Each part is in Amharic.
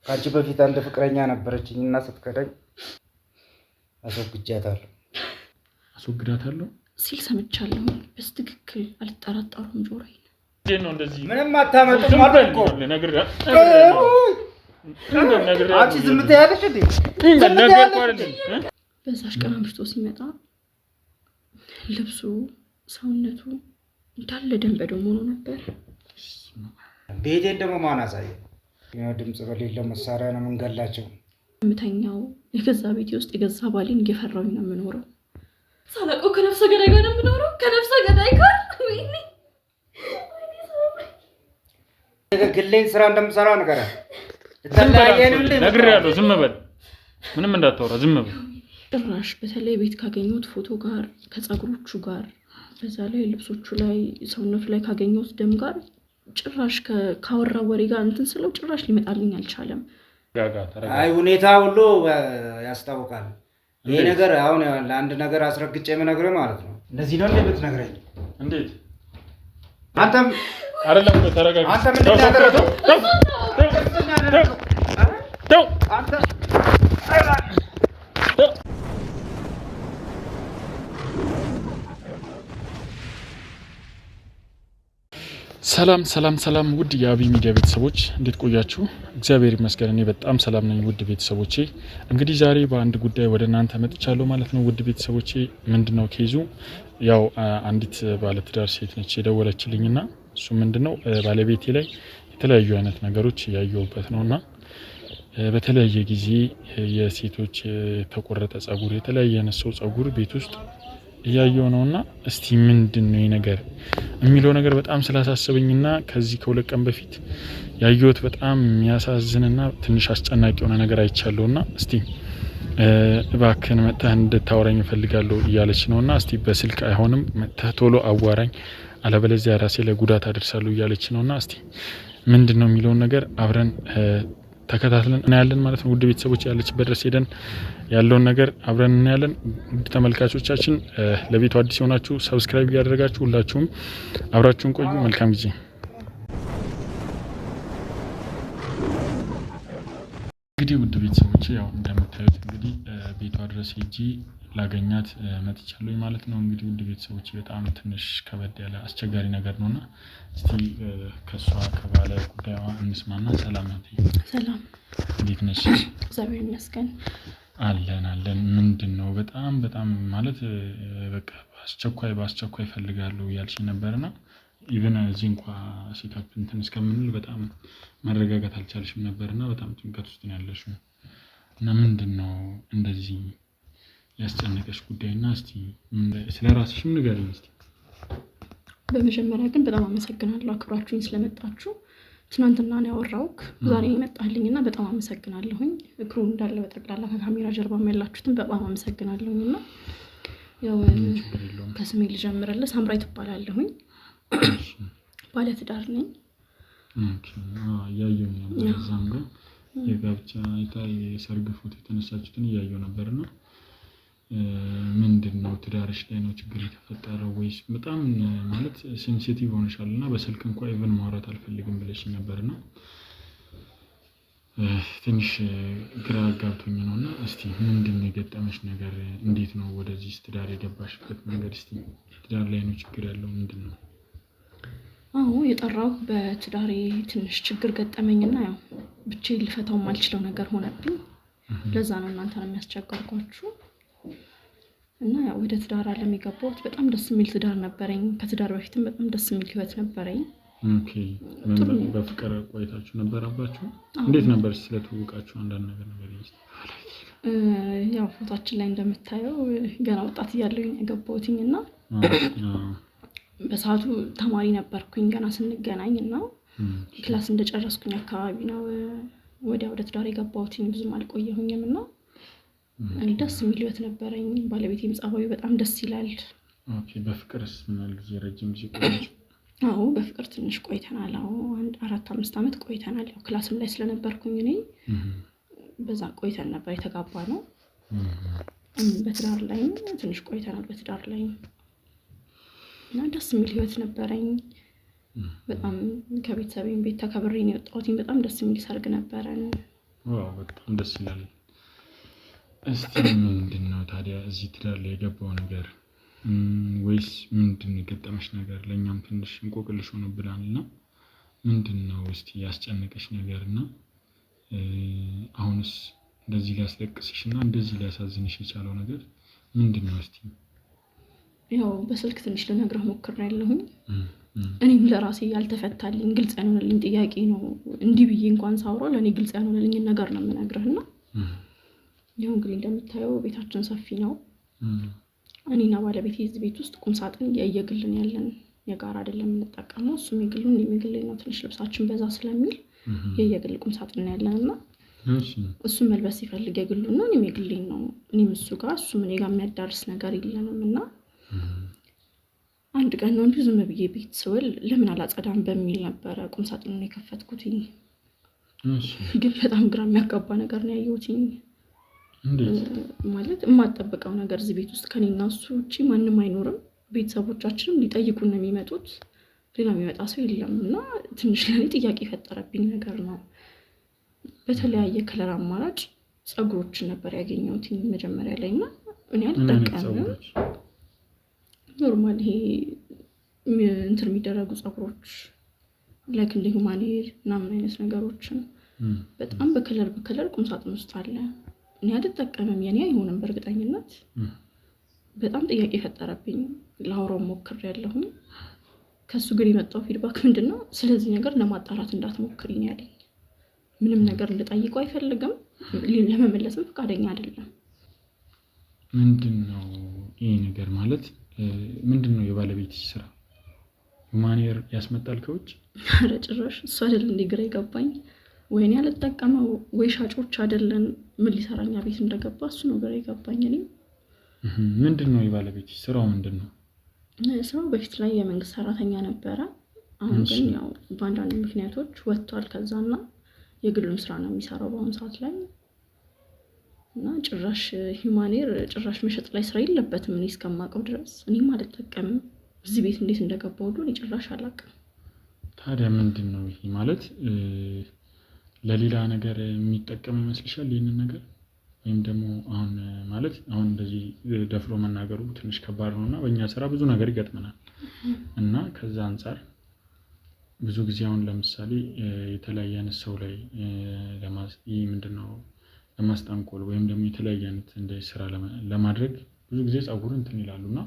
ካንቺ በፊት አንድ ፍቅረኛ ነበረችኝና ስትከዳኝ አስወግዳታለሁ ሲል ሰምቻለሁ። በስትክክል አልጠራጠሩም። ጆሮዬ ነው እንደዚህ ምንም አታመጡም ማለት እኮ አንቺ ዝም ትያለሽ እንዴ? በዛሽ ቀን አምሽቶ ሲመጣ ልብሱ ሰውነቱ እንዳለ ደም በደም ሆኖ ነበር። ቤቴን ደግሞ ማን አሳየ? ድምጽ በሌለው መሳሪያ ነው የምንገላቸው። የምተኛው የገዛ ቤቴ ውስጥ የገዛ ባሌን እየፈራሁኝ ነው የምኖረው። ሳላውቀው ከነፍሰ ገዳይ ጋር ነው የምኖረው። ከነፍሰ ገዳይ ጋር ወይኔ ግሌን ስራ እንደምሰራ ነገር ነግሬሃለሁ። ዝም በል፣ ምንም እንዳታወራ፣ ዝም በል። ጭራሽ በተለይ ቤት ካገኘሁት ፎቶ ጋር ከጸጉሮቹ ጋር በዛ ላይ ልብሶቹ ላይ ሰውነቱ ላይ ካገኘሁት ደም ጋር ጭራሽ ካወራ ወሬ ጋር እንትን ስለው ጭራሽ ሊመጣልኝ አልቻለም። አይ ሁኔታ ሁሉ ያስታውቃል። ይሄ ነገር አሁን ለአንድ ነገር አስረግጬ የምነግርህ ማለት ነው። እንደዚህ ነው የምትነግረኝ? እንዴት አንተም አይደለም ተረጋጋ። አንተም እንደታደረገው አንተ ሰላም ውድ የአቢ ሚዲያ ቤተሰቦች እንዴት ቆያችሁ? እግዚአብሔር ይመስገን እኔ በጣም ሰላም ነኝ። ውድ ቤተሰቦቼ እንግዲህ ዛሬ በአንድ ጉዳይ ወደ እናንተ መጥቻለሁ ማለት ነው። ውድ ቤተሰቦቼ ምንድነው ኬዙ? ያው አንዲት ባለትዳር ሴት ነች የደወለችልኝና እሱ ምንድነው ባለቤቴ ላይ የተለያዩ አይነት ነገሮች ያየሁበት ነውና በተለያየ ጊዜ የሴቶች ተቆረጠ ጸጉር የተለያየ አይነት ሰው ጸጉር ቤት ውስጥ እያየው ነውና እስቲ ምንድነው ይሄ ነገር የሚለው ነገር በጣም ስላሳሰበኝና ከዚህ ከሁለት ቀን በፊት ያየሁት በጣም የሚያሳዝንና ትንሽ አስጨናቂ የሆነ ነገር አይቻለውና እስቲ እባክህን መጥተህ እንድታወራኝ እፈልጋለሁ እያለች ነውና እስቲ በስልክ አይሆንም መጥተህ ቶሎ አዋራኝ አለበለዚያ ራሴ ላይ ጉዳት አደርሳለሁ እያለች ነውና እስቲ ምንድነው የሚለው ነገር አብረን ተከታትለን እናያለን ማለት ነው። ውድ ቤተሰቦች ያለችበት ድረስ ሄደን ያለውን ነገር አብረን እናያለን። ውድ ተመልካቾቻችን ለቤቱ አዲስ ሆናችሁ ሰብስክራይብ ያደረጋችሁ ሁላችሁም አብራችሁን ቆዩ። መልካም ጊዜ። እንግዲህ ውድ ቤተሰቦች ያው እንደምታዩት እንግዲህ ቤቷ ድረስ ሄጂ ላገኛት መጥቻለሁ ማለት ነው። እንግዲህ ውድ ቤተሰቦች በጣም ትንሽ ከበድ ያለ አስቸጋሪ ነገር ነውና እስቲ ከሷ ከባለ ጉዳይዋ እንስማና። ሰላም ናት? ሰላም፣ እንዴት ነሽ? እግዚአብሔር ይመስገን። አለን። ምንድነው በጣም ማለት በቃ በአስቸኳይ ፈልጋለሁ ያልሽ ነበርና ኢቭን እዚህ እንኳን ሴታፕ እንትን እስከምንል በጣም መረጋጋት አልቻልሽም ነበርና በጣም ጭንቀት ውስጥ ነው ያለሽው እና ምንድነው እንደዚህ ያስጨነቀሽ ጉዳይና እስቲ ስለራስሽም ንገሪኝ እስቲ። በመጀመሪያ ግን በጣም አመሰግናለሁ አክብራችሁኝ ስለመጣችሁ። ትናንትና ነው ያወራውክ ዛሬ መጣልኝና በጣም አመሰግናለሁኝ። እግሩ እንዳለ በጠቅላላ ከካሜራ ጀርባ ያላችሁትን በጣም አመሰግናለሁኝና ያው ከስሜ ልጀምርልህ። ሳምራይ ትባላለሁኝ። ባለትዳር ነኝ። ኦኬ ያየው ነበር ዛንጋ የጋብቻ የሰርግ ፎቶ የተነሳችሁትን ያየው ነበርና ምንድነው ትዳርሽ ላይ ነው ችግር የተፈጠረው ወይስ በጣም ማለት ሴንሲቲቭ ሆነሻልና በስልክ እንኳን ኢቭን ማውራት አልፈልግም ብለሽ ነበርና ትንሽ ግራ አጋብቶኝ ነውና እስቲ ምንድነው የገጠመሽ ነገር? እንዴት ነው ወደዚህ ትዳር የገባሽበት መንገድ? እስቲ ትዳር ላይ ነው ችግር ያለው ምንድነው? አዎ የጠራው በትዳሬ ትንሽ ችግር ገጠመኝና ያው ብቻዬን ልፈታው ማልችለው ነገር ሆነብኝ። ለዛ ነው እናንተን የሚያስቸግርኳችሁ እና ያው ወደ ትዳር ዓለም የገባሁት በጣም ደስ የሚል ትዳር ነበረኝ። ከትዳር በፊትም በጣም ደስ የሚል ህይወት ነበረኝ። ኦኬ በፍቅር ቆይታችሁ ነበራባችሁ? እንዴት ነበር ስለተዋወቃችሁ? አንዳንድ ነገር ያው ፎቶአችን ላይ እንደምታየው ገና ወጣት እያለሁኝ ያገባሁትኝና በሰዓቱ ተማሪ ነበርኩኝ ገና ስንገናኝ እና ክላስ እንደጨረስኩኝ አካባቢ ነው ወደ ትዳር የገባሁትኝ። ብዙም አልቆየሁኝም እና ደስ የሚል ህይወት ነበረኝ። ባለቤቴም ጸባዩ በጣም ደስ ይላል። ኦኬ በፍቅርስ ምን ያህል ጊዜ? ረጅም ጊዜ ቆይታችሁ? አዎ በፍቅር ትንሽ ቆይተናል። አዎ 4-5 አመት ቆይተናል። ያው ክላስም ላይ ስለነበርኩኝ እኔ በዛ ቆይተን ነበር የተጋባነው። በትዳር ላይ ትንሽ ቆይተናል በትዳር ላይ እና ደስ የሚል ህይወት ነበረኝ። በጣም ከቤተሰቤም ቤት ተከብሬ ነው የወጣሁት። በጣም ደስ የሚል ሰርግ ነበረን። ዋው በጣም ደስ ይላል። እስቲ ምንድን ነው ታዲያ እዚህ ትዳር ላይ የገባው ነገር ወይስ ምንድን ነው የገጠመሽ ነገር? ለእኛም ትንሽ እንቆቅልሽ ሆኖብናል እና ምንድን ነው እስቲ ያስጨነቀሽ ነገር እና አሁንስ እንደዚህ ሊያስለቅስሽ እና እንደዚህ ሊያሳዝንሽ የቻለው ነገር ምንድን ነው? እስቲ ያው በስልክ ትንሽ ልነግርህ ሞክሬያለሁኝ። እኔም ለራሴ ያልተፈታልኝ ግልጽ ያልሆነልኝ ጥያቄ ነው። እንዲህ ብዬ እንኳን ሳውራው ለእኔ ግልጽ ያልሆነልኝን ነገር ነው የምነግርህ እና ያው እንግዲህ እንደምታየው ቤታችን ሰፊ ነው። እኔና ባለቤቴ እዚህ ቤት ውስጥ ቁምሳጥን የየግልን ያለን የጋራ አይደለም የምንጠቀመው። እሱም የግሉ እኔም የግሌ ነው። ትንሽ ልብሳችን በዛ ስለሚል የየግል ቁምሳጥን ያለን እና እሱም መልበስ ሲፈልግ የግሉ ነው፣ እኔም የግሌን ነው። እኔም እሱ ጋር እሱም እኔ ጋር የሚያዳርስ ነገር የለንም እና አንድ ቀን ነው እንዲሁ ዝም ብዬ ቤት ስውል ለምን አላጸዳም በሚል ነበረ ቁምሳጥኑን የከፈትኩትኝ። ግን በጣም ግራ የሚያጋባ ነገር ነው ያየሁትኝ። ማለት የማጠብቀው ነገር እዚህ ቤት ውስጥ ከኔና እሱ ውጪ ማንም አይኖርም። ቤተሰቦቻችንም ሊጠይቁን ነው የሚመጡት፣ ሌላ የሚመጣ ሰው የለም እና ትንሽ ለኔ ጥያቄ የፈጠረብኝ ነገር ነው። በተለያየ ከለር አማራጭ ፀጉሮችን ነበር ያገኘሁት መጀመሪያ ላይ እና እኔ አልጠቀምም። ኖርማል ይሄ እንትን የሚደረጉ ፀጉሮች ላይክ እንደ ሁማን ሄር ምናምን አይነት ነገሮችን በጣም በከለር ቁምሳጥን ውስጥ አለ። እኔ አልጠቀምም፣ የኔ አይሆንም በእርግጠኝነት። በጣም ጥያቄ የፈጠረብኝ ላውራው ሞክሬያለሁኝ። ከሱ ግን የመጣው ፊድባክ ምንድነው? ስለዚህ ነገር ለማጣራት እንዳትሞክሪ ነው ያለኝ። ምንም ነገር ልጠይቀው አይፈልግም፣ ለመመለስም ፈቃደኛ አይደለም። ምንድነው ይሄ ነገር ማለት? ምንድነው የባለቤትሽ ስራ? ማኔር ያስመጣል ከውጭ? ኧረ ጭራሽ እሱ አይደል እንደ ግራ ይገባኝ። ወይኔ ያልተጠቀመው ወይ ሻጮች አይደለን ምን ሊሰራኛ ቤት እንደገባ እሱ ነው ግራ ይገባኝ። እኔ ምንድነው የባለቤትሽ ስራው ምንድነው? ስራው በፊት ላይ የመንግስት ሰራተኛ ነበረ። አሁን ግን ያው በአንዳንድ ምክንያቶች ወጥቷል ከዛና የግሉን ስራ ነው የሚሰራው በአሁኑ ሰዓት ላይ እና ጭራሽ ሂውማኔር ጭራሽ መሸጥ ላይ ስራ የለበትም እኔ እስከማውቀው ድረስ። እኔም አልጠቀምም። እዚህ ቤት እንዴት እንደገባው ሁሉ እኔ ጭራሽ አላውቅም። ታዲያ ምንድነው ይሄ ማለት? ለሌላ ነገር የሚጠቀም ይመስልሻል ይሄንን ነገር? ወይም ደግሞ አሁን ማለት አሁን እንደዚህ ደፍሮ መናገሩ ትንሽ ከባድ ነውና በእኛ ስራ ብዙ ነገር ይገጥመናል እና ከዛ አንፃር ብዙ ጊዜ አሁን ለምሳሌ የተለያየ አይነት ሰው ላይ ምንድነው ለማስጠንቆል ወይም ደግሞ የተለያየ አይነት እንደ ስራ ለማድረግ ብዙ ጊዜ ፀጉር እንትን ይላሉና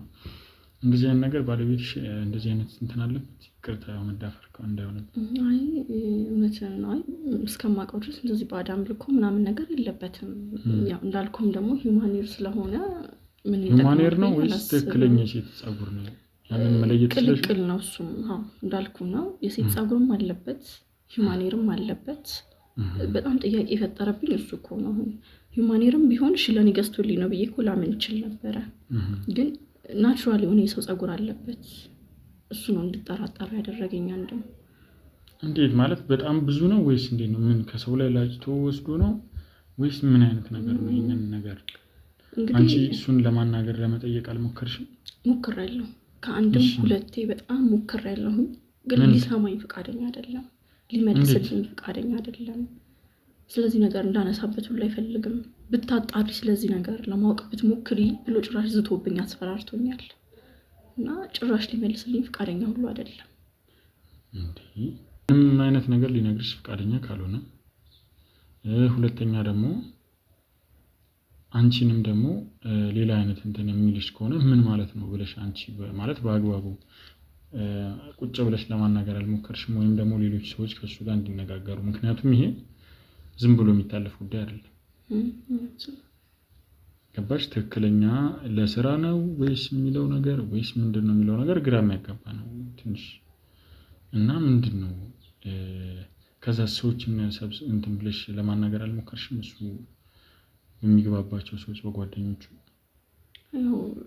እንደዚህ አይነት ነገር ባለቤትሽ እንደዚህ አይነት እንትን አለበት? ይቅርታ መዳፈር እንዳይሆንብኝ። አይ እውነት ነው። አይ እስከማውቀው ድረስ እንደዚህ ባዳም ልኮ ምናምን ነገር የለበትም። ያው እንዳልኩም ደግሞ ሂውማኔር ስለሆነ ምን ይጠቅማል? ሂውማኔር ነው ወይስ ትክክለኛ የሴት ፀጉር ነው? ያንን መለየት ስለሽ ቅልቅል ነው እሱም። አዎ እንዳልኩ ነው። የሴት ፀጉርም አለበት ሂውማኔርም አለበት። በጣም ጥያቄ የፈጠረብኝ እሱ እኮ ነው። ሂውማኔርም ቢሆን እሺ ለኔ ገዝቶልኝ ነው ብዬ እኮ ላምን እችል ነበረ። ግን ናቹራል የሆነ የሰው ፀጉር አለበት። እሱ ነው እንድጠራጠር ያደረገኝ። አንድም እንዴት ማለት በጣም ብዙ ነው ወይስ እንዴት ነው? ምን ከሰው ላይ ላጭቶ ወስዶ ነው ወይስ ምን አይነት ነገር ነው? ይሄንን ነገር አንቺ እሱን ለማናገር ለመጠየቅ አልሞከርሽም? ሞክሬያለሁ። ከአንድም ሁለቴ በጣም ሞክሬያለሁ። ግን ሊሰማኝ ፈቃደኛ አይደለም፣ ሊመልስልኝ ፈቃደኛ አይደለም። ስለዚህ ነገር እንዳነሳበት ሁሉ አይፈልግም። ብታጣሪ ስለዚህ ነገር ለማወቅ ብትሞክሪ ብሎ ጭራሽ ዝቶብኝ አስፈራርቶኛል እና ጭራሽ ሊመልስልኝ ፈቃደኛ ሁሉ አይደለም። ምንም አይነት ነገር ሊነግርሽ ፈቃደኛ ካልሆነ ሁለተኛ ደግሞ አንቺንም ደግሞ ሌላ አይነት እንትን የሚልሽ ከሆነ ምን ማለት ነው ብለሽ አንቺ ማለት በአግባቡ ቁጭ ብለሽ ለማናገር አልሞከርሽም? ወይም ደግሞ ሌሎች ሰዎች ከሱ ጋር እንዲነጋገሩ? ምክንያቱም ይሄ ዝም ብሎ የሚታለፍ ጉዳይ አይደለም። ገባሽ? ትክክለኛ ለስራ ነው ወይስ የሚለው ነገር ወይስ ምንድነው የሚለው ነገር ግራ የሚያጋባ ነው ትንሽ እና ምንድነው ከዛ ሰዎችን እንትን ብለሽ ለማናገር አልሞከርሽም? እሱ የሚግባባቸው ሰዎች በጓደኞቹ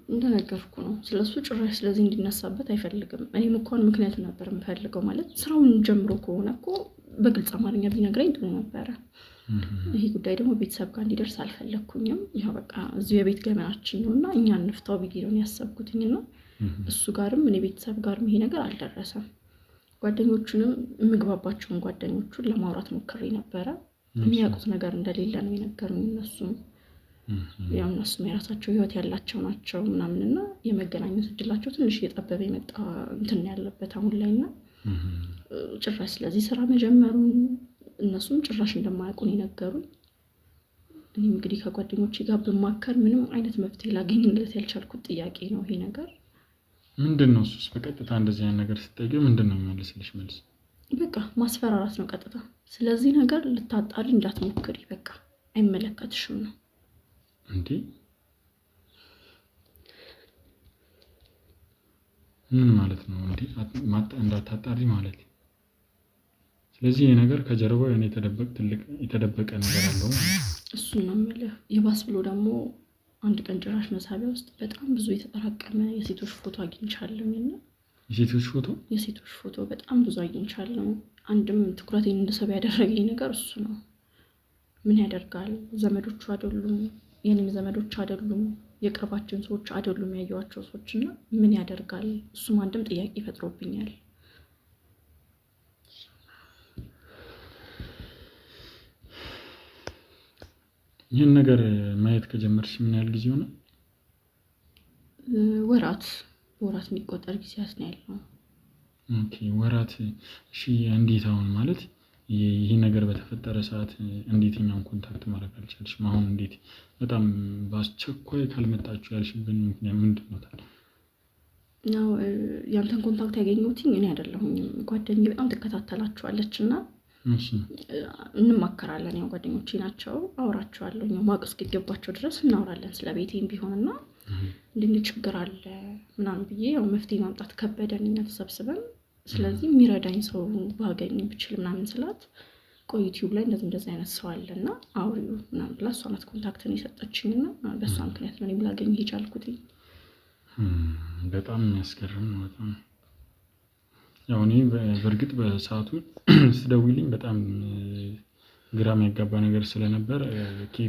እንደነገርኩ ነው። ስለሱ ጭራሽ ስለዚህ እንዲነሳበት አይፈልግም። እኔም እንኳን ምክንያቱ ነበር የምፈልገው። ማለት ስራውን ጀምሮ ከሆነ እኮ በግልጽ አማርኛ ቢነግረኝ ጥሩ ነበረ። ይሄ ጉዳይ ደግሞ ቤተሰብ ጋር እንዲደርስ አልፈለግኩኝም። ያው በቃ እዚሁ የቤት ገመናችን ነው እና እኛ እንፍታው ብዬ ነው ያሰብኩትኝ እና እሱ ጋርም እኔ ቤተሰብ ጋርም ይሄ ነገር አልደረሰም። ጓደኞቹንም የምግባባቸውን ጓደኞቹን ለማውራት ሞክሬ ነበረ። የሚያውቁት ነገር እንደሌለ ነው የነገሩኝ። እነሱም ያው እነሱም የራሳቸው ህይወት ያላቸው ናቸው ምናምንና የመገናኘት እድላቸው ትንሽ እየጠበበ የመጣ እንትን ያለበት አሁን ላይና ጭራሽ ስለዚህ ስራ መጀመሩን እነሱም ጭራሽ እንደማያውቁ ነው የነገሩኝ። እኔም እንግዲህ ከጓደኞቼ ጋር በማከር ምንም አይነት መፍትሄ ላገኝለት ያልቻልኩት ጥያቄ ነው ይሄ ነገር። ምንድነው እሱስ? በቀጥታ እንደዚህ አይነት ነገር ስትጠይቂው ምንድነው የሚመልስልሽ መልስ? በቃ ማስፈራራት ነው ቀጥታ። ስለዚህ ነገር ልታጣሪ እንዳትሞክሪ፣ በቃ አይመለከትሽም ነው እንዴ? ምን ማለት ነው እንዴ? እንዳታጣሪ ማለት? ስለዚህ ይሄ ነገር ከጀርባው የኔ የተደበቀ ነገር አለው ማለት ነው። እሱን ነው የምልህ። ይባስ ብሎ ደግሞ አንድ ቀን ጭራሽ መሳቢያ ውስጥ በጣም ብዙ የተጠራቀመ የሴቶች ፎቶ አግኝቻለሁና የሴቶች ፎቶ በጣም ብዙ አግኝቻለሁ። አንድም ትኩረቴን እንድስብ ያደረገኝ ነገር እሱ ነው። ምን ያደርጋል ዘመዶቹ አይደሉም፣ የኔም ዘመዶች አይደሉም፣ የቅርባችን ሰዎች አይደሉም ያዩዋቸው ሰዎች እና ምን ያደርጋል እሱም አንድም ጥያቄ ፈጥሮብኛል። ይህን ነገር ማየት ከጀመርሽ ምን ያህል ጊዜ ሆነ? ወራት የሚቆጠር ጊዜያት ነው ያለው። ኦኬ ወራት። እሺ እንዴት አሁን ማለት ይሄ ነገር በተፈጠረ ሰዓት እንዴት እኛን ኮንታክት ማድረግ አልቻልሽም? አሁን እንዴት በጣም በአስቸኳይ ካልመጣችሁ ያልሽብን ምክንያት ምንድን ነው ታዲያ? ያው ያንተን ኮንታክት ያገኘሁት እኔ አይደለሁኝም። ጓደኛዬ በጣም ትከታተላችኋለች እና እንማከራለን። ያው ጓደኞቼ ናቸው፣ አወራቸዋለሁ። ያው ማወቅ እስኪገባቸው ድረስ እናወራለን ስለ ቤቴም ቢሆንና እንዴት ችግር አለ ምናምን ብዬ ያው መፍትሄ ማምጣት ከበደን እኛ ተሰብስበን። ስለዚህ የሚረዳኝ ሰው ባገኝ ብችል ምናምን ስላት ቆይ ዩቲዩብ ላይ እንደዚህ አይነት ሰው አለና አውሪው ምናምን ብላ እሷ ናት ኮንታክትን የሰጠችኝና በእሷ ምክንያት ነው እኔም ላገኝ ሄጃልኩት። በጣም የሚያስገርም ነው በጣም። ያው እኔ በእርግጥ በሰዓቱ ስትደውይልኝ በጣም ግራ የሚያጋባ ነገር ስለነበር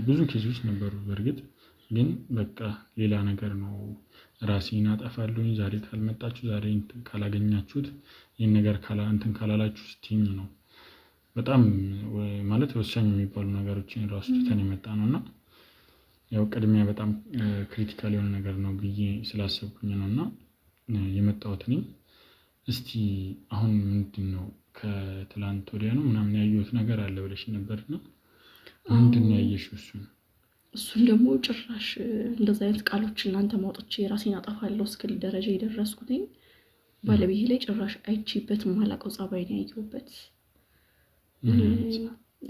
ብዙ ኬዞች ነበሩ። በእርግጥ ግን በቃ ሌላ ነገር ነው። ራሴን አጠፋለሁኝ ዛሬ ካልመጣችሁ፣ ዛሬ ካላገኛችሁት፣ ይህን ነገር ካላላችሁ ስትይኝ ነው በጣም ማለት ወሳኝ የሚባሉ ነገሮችን ራሱ ትተን የመጣ ነው እና ያው ቅድሚያ በጣም ክሪቲካል የሆነ ነገር ነው ብዬ ስላሰብኩኝ ነው እና የመጣሁት እኔ። እስቲ አሁን ምንድን ነው ከትላንት ወዲያ ነው ምናምን ያየሁት ነገር አለ ብለሽ ነበርና ምንድን ነው ያየሽው? እሱን ደግሞ ጭራሽ እንደዚህ አይነት ቃሎች እናንተ ማውጣቼ ራሴን አጠፋለሁ እስክል ደረጃ የደረስኩት ባለቤቴ ላይ ጭራሽ አይቼበት ማላውቀው ጸባይ ነው ያየሁበት።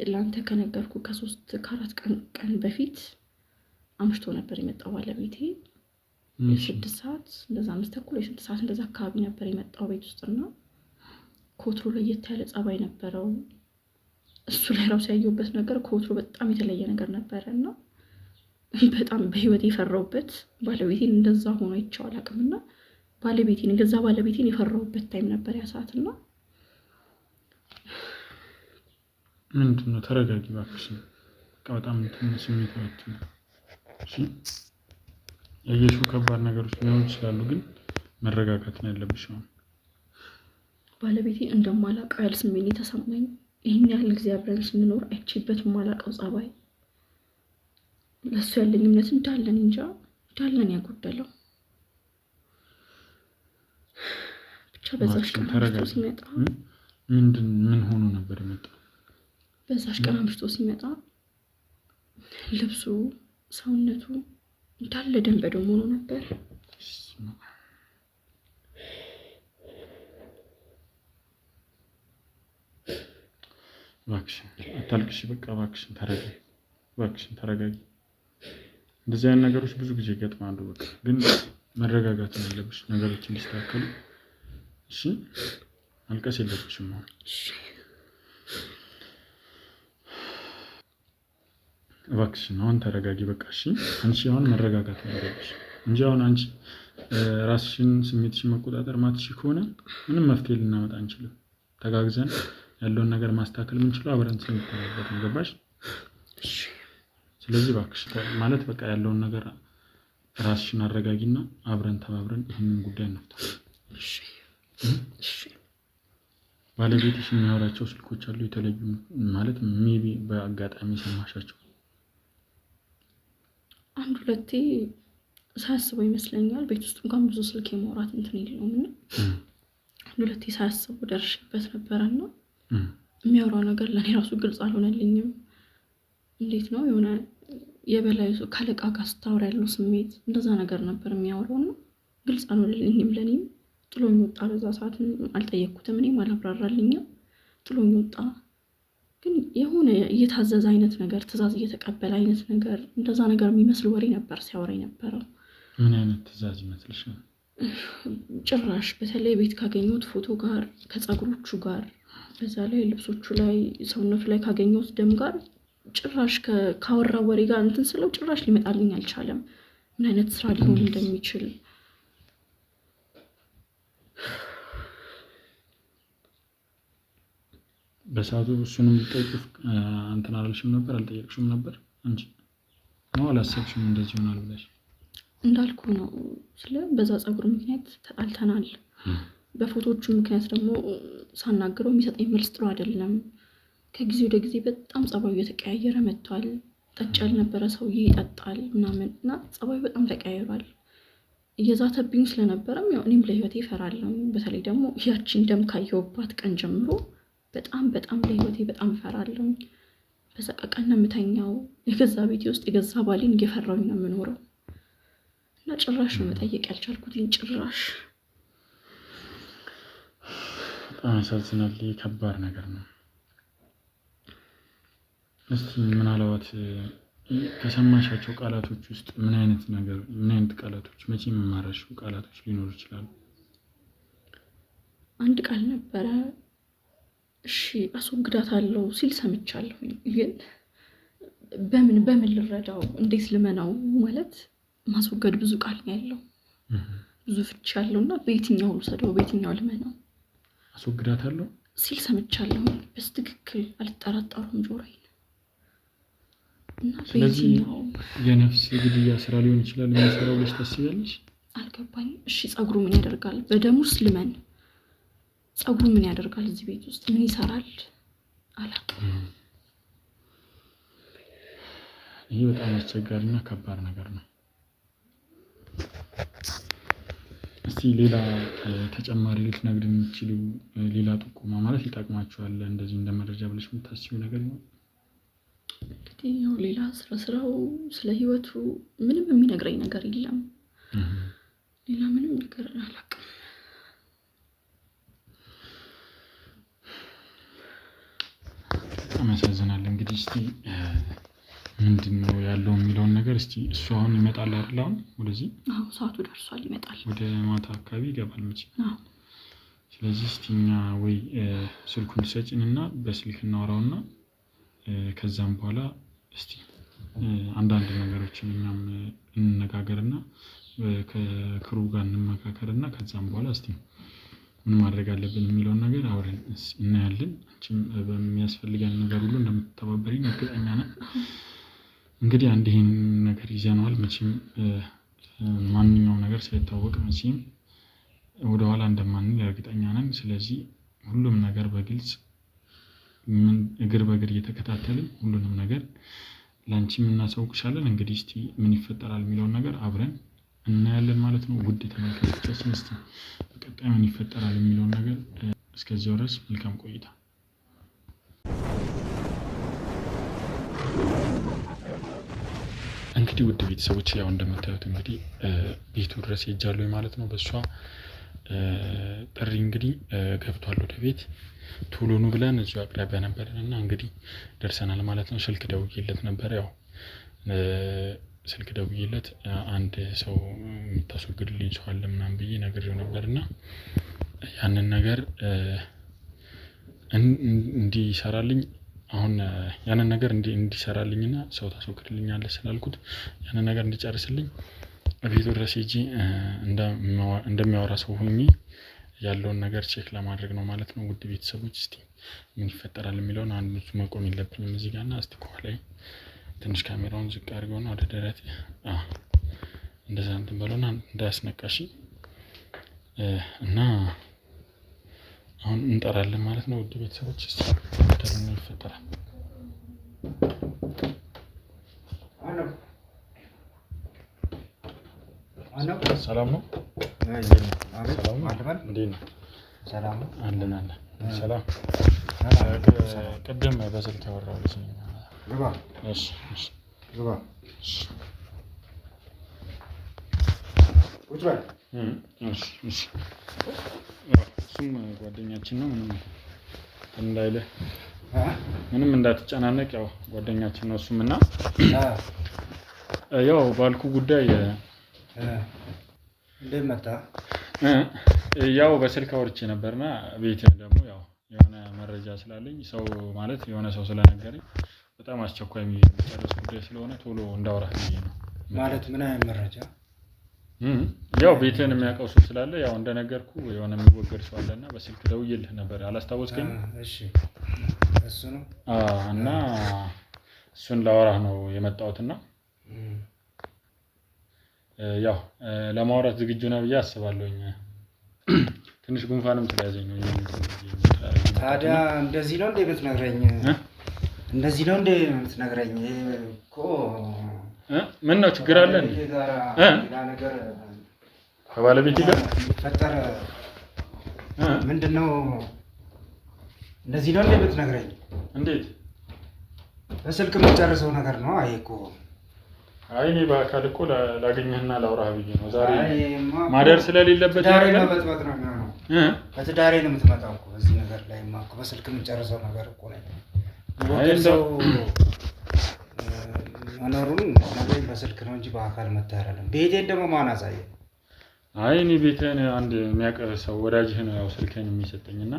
ለአንተ ከነገርኩ ከ3-4 ቀን በፊት አምሽቶ ነበር የመጣው ባለቤቴ። 6 ሰዓት እንደዛ 5:30 6 ሰዓት እንደዛ አካባቢ ነበር የመጣው ቤት ውስጥና ኮትሮ ለየት ያለ ጸባይ ነበረው። እሱ ላይ ራሱ ያየሁበት ነገር ኮትሮ በጣም የተለየ ነገር ነበረና በጣም በህይወት የፈራውበት ባለቤቴን እንደዛ ሆኖ አይቼው አላውቅምና ባለቤቴን የፈራውበት ታይም ነበር ያ ሰዓትና። ምንድነው? ተረጋጊ እባክሽ። በጣም ስሜት ነው። እሺ ያየሽው ከባድ ነገሮች ሊሆኑ ይችላሉ፣ ግን መረጋጋት ነው ያለብሽ። ባለቤቴ እንደማላውቀው ያለ ስሜት የተሰማኝ ይሄን ያህል ጊዜ አብረን ስንኖር አይቼበት ማላውቀው ጸባይ፣ ለሱ ያለኝ እምነት እንዳለን ያጎደለው ብቻ በዛሽ ቀን አምሽቶ ሲመጣ ምን ሆኖ ነበር የመጣው? በዛሽ ቀን አምሽቶ ሲመጣ ልብሱ፣ ሰውነቱ እንዳለ ደም በደም ሆኖ ነበር። እባክሽን አታልቅሽ፣ በቃ እባክሽን ተረጋጊ። እንደዚህ አይነት ነገሮች ብዙ ጊዜ ይገጥማሉ። በቃ ግን መረጋጋት ነው ያለብሽ፣ ነገሮች እንዲስተካከሉ። እሺ አልቀስ የለብሽም። እባክሽን አሁን ተረጋጊ በቃ። እሺ አንቺ አሁን መረጋጋት ነው ያለብሽ እንጂ አሁን አንቺ ራስሽን ስሜትሽን መቆጣጠር ማትሽ ከሆነ ምንም መፍትሄ ልናመጣ አንችልም። ተጋግዘን ያለውን ነገር ማስተካከል የምንችለው አብረን ስንተባበር ነው። ገባሽ? ስለዚህ እባክሽ ማለት በቃ ያለውን ነገር ራስሽን አረጋጊና አብረን ተባብረን ይህንን ጉዳይ እንፍታ። ባለቤትሽ የሚያወራቸው ስልኮች አሉ የተለዩ ማለት ሜቢ በአጋጣሚ ሰማሻቸው? አንድ ሁለቴ ሳያስበው ይመስለኛል። ቤት ውስጥ እንኳን ብዙ ስልክ የማውራት እንትን የለውም እና አንድ ሁለቴ ሳያስበው ደርሼበት ነበረና የሚያወራው ነገር ለእኔ ራሱ ግልጽ አልሆነልኝም። እንዴት ነው የሆነ የበላይ ካለቃ ጋር ስታወራ ያለው ስሜት እንደዛ ነገር ነበር የሚያወራው እና ግልጽ አልሆነልኝም። ለእኔም ጥሎኝ ወጣ። በዛ ሰዓት አልጠየቅኩትም፣ እኔም አላብራራልኝም። ጥሎኝ ወጣ። ግን የሆነ እየታዘዘ አይነት ነገር፣ ትእዛዝ እየተቀበለ አይነት ነገር፣ እንደዛ ነገር የሚመስል ወሬ ነበር ሲያወራ የነበረው። ምን አይነት ትእዛዝ ይመስልሽ? ጭራሽ በተለይ ቤት ካገኘሁት ፎቶ ጋር ከፀጉሮቹ ጋር በዛ ላይ ልብሶቹ ላይ ሰውነቱ ላይ ካገኘሁት ደም ጋር ጭራሽ ካወራ ወሬ ጋር እንትን ስለው ጭራሽ ሊመጣልኝ አልቻለም ምን አይነት ስራ ሊሆን እንደሚችል። በሰዓቱ እሱንም ልጠይቅሽ እንትን አላልሽም ነበር? አልጠየቅሽም ነበር እንጂ ነው አላሰብሽም እንደዚህ ይሆናል ብለሽ? እንዳልኩ ነው ስለ በዛ ፀጉር ምክንያት ተጣልተናል። በፎቶዎቹ ምክንያት ደግሞ ሳናግረው የሚሰጠኝ መልስ ጥሩ አይደለም። ከጊዜ ወደ ጊዜ በጣም ጸባዩ እየተቀያየረ መጥቷል። ጠጭ ያልነበረ ሰውዬ ይጠጣል ምናምን እና ጸባዩ በጣም ተቀያይሯል። እየዛተብኝ ስለነበረም ያው እኔም ለህይወቴ እፈራለሁ። በተለይ ደግሞ ያቺን ደም ካየሁባት ቀን ጀምሮ በጣም ለህይወቴ በጣም እፈራለሁ። በሰቀቀን ነው የምተኛው። የገዛ ቤቴ ውስጥ የገዛ ባሌን እየፈራሁኝ ነው የምኖረው እና ጭራሽ ነው መጠየቅ ያልቻልኩት። ጭራሽ በጣም ያሳዝናል። ከባድ ነገር ነው። እስቲ ምናልባት ከሰማሻቸው ቃላቶች ውስጥ ምን አይነት ቃላቶች መቼ የምማራሽው ቃላቶች ሊኖሩ ይችላሉ? አንድ ቃል ነበረ እሺ አስወግዳታለሁ ሲል ሰምቻለሁ። ግን በምን ልረዳው? እንዴት ልመናው? ማለት ማስወገድ ብዙ ቃል ነው ያለው፣ ብዙ ፍቺ ያለውና በየትኛው ልውሰደው? በየትኛው ልመናው? አስወግዳታለሁ ሲል ሰምቻለሁ። በስትክክል አልጠራጠሩም ጆሮዬን። እና ስለዚህ የነፍስ ግድያ ስራ ሊሆን ይችላል የሚሰራው ብለሽ ታስቢያለሽ? አልገባኝም። እሺ ፀጉሩ ምን ያደርጋል? በደም ውስጥ ልመን ፀጉሩ ምን ያደርጋል? እዚህ ቤት ውስጥ ምን ይሰራል? አላውቅም። ይህ በጣም አስቸጋሪና ከባድ ነገር ነው። እስቲ ሌላ ተጨማሪ ልትነግሪን የምትችሉ ሌላ ጥቆማ ማለት ይጠቅማችኋል እንደዚህ እንደ መረጃ ብለሽ የምታስቢው ነገር ነው? እንግዲህ ያው ሌላ ስራው ስለ ህይወቱ ምንም የሚነግረኝ ነገር የለም። ሌላ ምንም ነገር አላውቅም። በጣም ያሳዝናል። እንግዲህ እስቲ ምንድን ነው ያለው የሚለውን ነገር እስቲ እሱ አሁን ይመጣል አይደል? አሁን ወደዚህ ሰዓቱ ደርሷል፣ ይመጣል። ወደ ማታ አካባቢ ይገባል መቼ። ስለዚህ እስቲ እኛ ወይ ስልኩን ትሰጪንና በስልክ እናወራውና ከዛም በኋላ እስቲ አንዳንድ ነገሮችን እኛም እንነጋገርና ከክሩ ጋር እንመካከርና ከዛም በኋላ እስቲ ምን ማድረግ አለብን የሚለውን ነገር አብረን እናያለን። አንቺም በሚያስፈልገን ነገር ሁሉ እንደምትተባበሪኝ እርግጠኛ ነን። እንግዲህ አንድ ይሄን ነገር ይዘነዋል። መቼም ማንኛውም ነገር ሳይታወቅ መቼም ወደኋላ እንደማንል እርግጠኛ ነን። ስለዚህ ሁሉም ነገር በግልጽ እግር በእግር እየተከታተልን ሁሉንም ነገር ላንቺም እናሳውቅሻለን። እንግዲህ እስቲ ምን ይፈጠራል የሚለውን ነገር አብረን እናያለን ማለት ነው። ውድ ተመልካቾቻችን እስቲ በቀጣይ ምን ይፈጠራል የሚለውን ነገር እስከዚያው ድረስ መልካም ቆይታ። እንግዲህ ውድ ቤተሰቦች ያው እንደምታዩት እንግዲህ ቤቱ ድረስ ሄጃለሁ ማለት ነው። በሷ ጥሪ እንግዲህ ገብቷል ወደ ቤት። ቶሎ ኑ ብለን እዚሁ አቅራቢያ ነበርን እና እንግዲህ ደርሰናል ማለት ነው። ስልክ ደውዬለት ነበር። ያው ስልክ ደውዬለት አንድ ሰው የምታስወግድልኝ ሰው አለ ምናምን ብዬ ነግሬው ነበር እና ያንን ነገር እንዲሰራልኝ አሁን ያንን ነገር እንዲሰራልኝና ሰው ታስወግድልኛለህ ስላልኩት ያንን ነገር እንዲጨርስልኝ ቤቱ ድረስ ሄጄ እንደሚያወራ ሰው ሆኜ ያለውን ነገር ቼክ ለማድረግ ነው ማለት ነው። ውድ ቤተሰቦች እስቲ ምን ይፈጠራል የሚለውን አንድ ብዙ መቆም የለብኝም እዚህ ጋርና እስቲ ከኋላዬ ትንሽ ካሜራውን ዝቅ አድርገውና ወደ ደረት እንደዛ እንትን በለውና እንዳያስነቃሽ እና አሁን እንጠራለን ማለት ነው። ውድ ቤተሰቦች እስቲ ተረኛ ይፈጠራል። ሰላም ነው? ሰላም ነው አለን አለ። ሰላም ቅድም በስልክ ያወራው ልጅ ነው። ግባ። እሺ እሺ ግባ። እሺ ቁጭ በል። እሺ እሺ እሱም ጓደኛችን ነው። ምንም እንዳትጨናነቅ፣ ያው ጓደኛችን ነው እሱም እና ያው ባልኩ ጉዳይ እንዴት መጣ? ያው በስልክ አውርቼ ነበርና ቤት ደግሞ ያው የሆነ መረጃ ስላለኝ ሰው ማለት የሆነ ሰው ስለነገረኝ በጣም አስቸኳይ የሚጨርስ ጉዳይ ስለሆነ ቶሎ እንዳወራህ ብዬ ነው። ማለት ምን አይነት መረጃ? ያው ቤትህን የሚያውቀው ሰው ስላለ ያው እንደነገርኩ የሆነ የሚወገድ ሰው አለና በስልክ ደውዬልህ ነበር። አላስታወስከኝም? እሺ እሱ ነው። እና እሱን ላወራህ ነው የመጣሁትና ያው ለማውራት ዝግጁ ነው ብዬ አስባለሁኝ። ትንሽ ጉንፋንም ስለያዘኝ ነው። ታዲያ እንደዚህ ነው እንደ የምትነግረኝ? እንደዚህ ነው እንደ የምትነግረኝ እኮ። ምን ነው ችግር አለ እንዴ? ነገር ከባለቤቴ ጋር ፈጠረ ምንድነው? እንደዚህ ነው እንደ የምትነግረኝ? እንዴት በስልክ የምትጨርሰው ነገር ነው? አይ እኮ አይ እኔ በአካል እኮ ላገኘህና ላውራህ ብዬ ነው። ዛሬ ማደር ስለሌለበት ነገር መጥመጥ ነው የሚሆነው። ከትዳሬ ነው የምትመጣው እኮ በዚህ ነገር ላይ እኮ በስልክ የምትጨርሰው ነገር እኮ ነው። ሰው መኖሩን ነገኝ በስልክ ነው እንጂ በአካል መተህ አይደለም። ቤቴን ደግሞ ማን አሳየ? አይ እኔ ቤትህን አንድ የሚያውቅ ሰው ወዳጅህ ነው ያው ስልክህን የሚሰጠኝና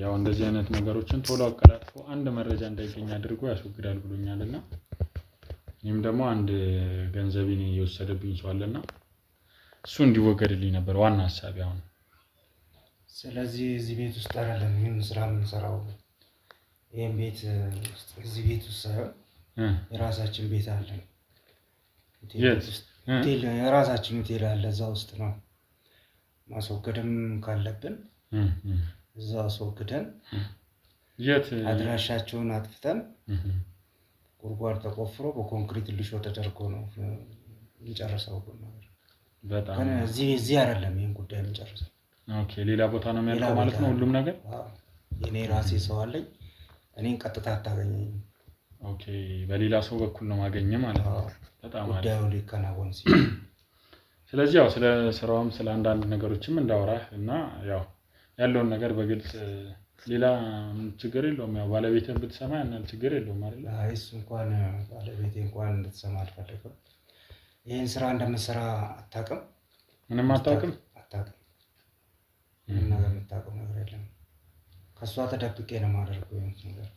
ያው እንደዚህ አይነት ነገሮችን ቶሎ አቀላጥፎ አንድ መረጃ እንዳይገኝ አድርጎ ያስወግዳል ብሎኛልና እኔም ደግሞ አንድ ገንዘቤን እየወሰደብኝ ሰው አለና እሱ እንዲወገድልኝ ነበር ዋና ሐሳቤ አሁን። ስለዚህ እዚህ ቤት ውስጥ አይደለም ይሄን ስራ የምንሰራው። ይሄን ቤት ውስጥ እዚህ ቤት ውስጥ ሳይሆን የራሳችን ቤት አለን። ሆቴል የራሳችን ሆቴል አለ። እዛ ውስጥ ነው ማስወገድም ካለብን እዛ አስወግደን አድራሻቸውን አጥፍተን ጉድጓድ ተቆፍሮ በኮንክሪት ልሾ ተደርጎ ነው የሚጨርሰው ነገር። በጣም እዚህ አይደለም ይሄን ጉዳይ የምንጨርሰው። ኦኬ ሌላ ቦታ ነው የሚያልቀው ማለት ነው ሁሉም ነገር? የኔ ራሴ ሰው አለኝ። እኔን ቀጥታ አታገኘኝም። ኦኬ በሌላ ሰው በኩል ነው ማገኘ ማለት ነው። በጣም አሪፍ ጉዳዩ ሊከናወን ሲል ስለዚህ ያው ስለ ስራውም ስለ አንዳንድ ነገሮችም እንዳወራህ እና ያው ያለውን ነገር በግልጽ ሌላ ችግር የለውም። ያው ባለቤትህን ብትሰማ ያንን ችግር የለውም አይደል? አይ እሱ እንኳን ባለቤቴ እንኳን እንድትሰማ አልፈልግም። ይሄን ስራ እንደምትሰራ አታውቅም። ምንም አታውቅም? አታውቅም። ምንም ነገር የምታውቀው ነገር የለም። ከእሷ ተደብቄ ነው የማደርገው ይሄን ነገር።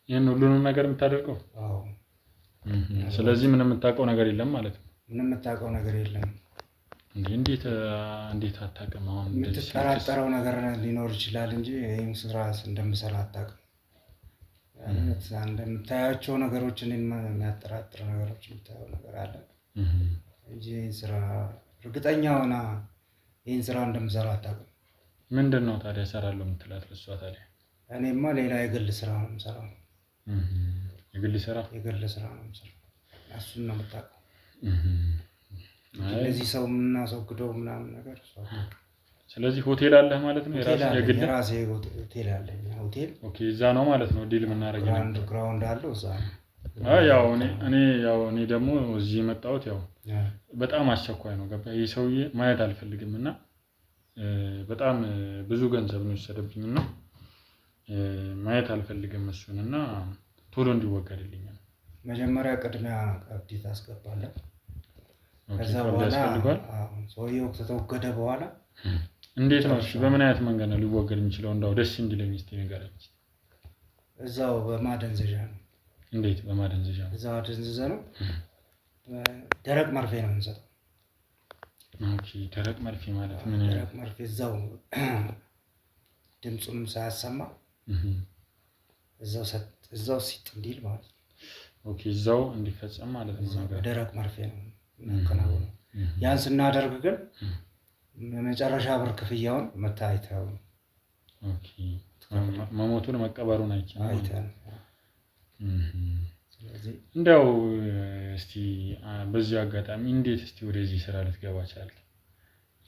ይሄን ሁሉንም ነገር የምታደርገው? አዎ። ስለዚህ ምንም የምታውቀው ነገር የለም ማለት ነው? ምንም የምታውቀው ነገር የለም። እንዴት አታውቅም? አሁን የምትጠራጠረው ነገር ሊኖር ይችላል እንጂ ይሄን ስራ እንደምሰራ አታውቅም። እንደምታያቸው ነገሮችን የሚያጠራጥር ነገሮች የምታየው ነገር አለ እንጂ ስራ እርግጠኛ ሆና ይሄን ስራ እንደምሰራ አታውቅም። ምንድን ነው ታዲያ እሰራለሁ የምትላት ለእሷ? ታዲያ እኔማ ሌላ የግል ስራ ነው የምሰራው። የግል ስራ ነው የምሰራው። እሱን ነው የምታውቀው። እዚህ ሰው የምናስወግደው ምናምን ነገር። ስለዚህ ሆቴል አለህ ማለት ነው? የራሴ ሆቴል አለኝ። ሆቴል ኦኬ። እዛ ነው ማለት ነው ዲል የምናደርገው? ግራውንድ አለው እዛ ነው። እኔ ደግሞ እዚህ የመጣሁት ያው በጣም አስቸኳይ ነው ገባህ? ይሄ ሰውዬ ማየት አልፈልግም እና በጣም ብዙ ገንዘብ ነው የወሰደብኝ እና ማየት አልፈልግም እሱን እና ቶሎ እንዲወገድልኝ ነው። መጀመሪያ ቅድሚያ ቀብድ ታስገባለህ። ከዛ በኋላ ሰውዬው ከተወገደ በኋላ እንዴት ነው እሺ? በምን አይነት መንገድ ነው ሊወገድ የሚችለው? እንዳው ደስ እንዲለኝ እስቲ ንገረኝ። እዛው በማደንዘዣ ነው። እንዴት በማደንዘዣ? እዛው አደንዘዣ ነው። ደረቅ መርፌ ነው የምንሰጠው። ኦኬ ደረቅ መርፌ ማለት ምን? ደረቅ መርፌ ድምፁንም ሳያሰማ እዛው ሲጥ እንዲል ማለት ነው። ኦኬ እዛው እንዲፈጸም ማለት ነው። ደረቅ መርፌ ነው እናከናውነው። ያን ስናደርግ ግን መጨረሻ ብር ክፍያውን መታየት ነው። ኦኬ መሞቱን መቀበሩን አይተን ስለዚህ እንደው እስቲ በዚህ አጋጣሚ እንዴት እስቲ ወደዚህ ስራ ልትገባ ቻልክ?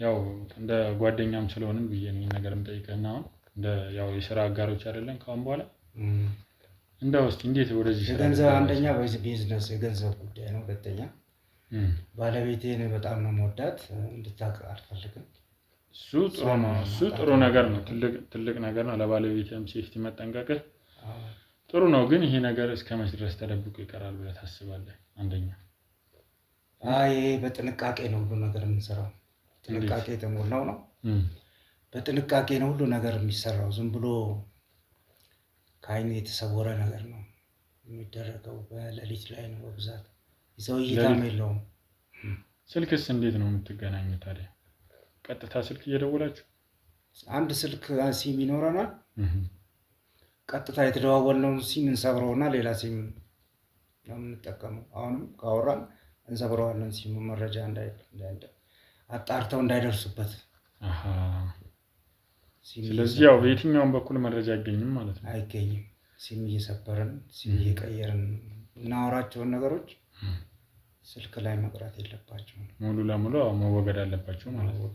ያው እንደ ጓደኛም ስለሆንን ብዬ ነው ነገርም ጠይቀና እንደ ያው የሥራ አጋሮች አይደለን ካሁን በኋላ እንደው እስቲ እንዴት ወደዚህ ስራ የገንዘብ አንደኛ ቢዝነስ የገንዘብ ጉዳይ ነው። ሁለተኛ ባለቤቴን በጣም ነው የምወዳት እንድታውቅ አልፈልግም። እሱ ጥሩ ነው። እሱ ጥሩ ነገር ነው። ትልቅ ነገር ነው። ለባለቤቴም ሴፍቲ መጠንቀቅህ ጥሩ ነው። ግን ይሄ ነገር እስከመቼ ድረስ ተደብቆ ይቀራል ብለህ ታስባለህ? አንደኛ በጥንቃቄ ነው ሁሉ ነገር የምንሰራው። ጥንቃቄ የተሞላው ነው። በጥንቃቄ ነው ሁሉ ነገር የሚሰራው። ዝም ብሎ ከዓይን የተሰወረ ነገር ነው የሚደረገው። በሌሊት ላይ ነው በብዛት የሰው እይታም የለውም። ስልክስ እንዴት ነው የምትገናኙት ታዲያ? ቀጥታ ስልክ እየደወላችሁ? አንድ ስልክ ሲም ይኖረናል። ቀጥታ የተደዋወልነውን ሲም እንሰብረውና ሌላ ሲም ነው የምንጠቀመው። አሁንም ካወራን እንሰብረዋለን። ሲሙ መረጃ አጣርተው እንዳይደርሱበት። ስለዚህ ያው በየትኛውም በኩል መረጃ አይገኝም ማለት ነው። አይገኝም። ሲም እየሰበርን ሲም እየቀየርን እናወራቸውን ነገሮች ስልክ ላይ መቅረት የለባቸውም። ሙሉ ለሙሉ መወገድ አለባቸው ማለት ነው።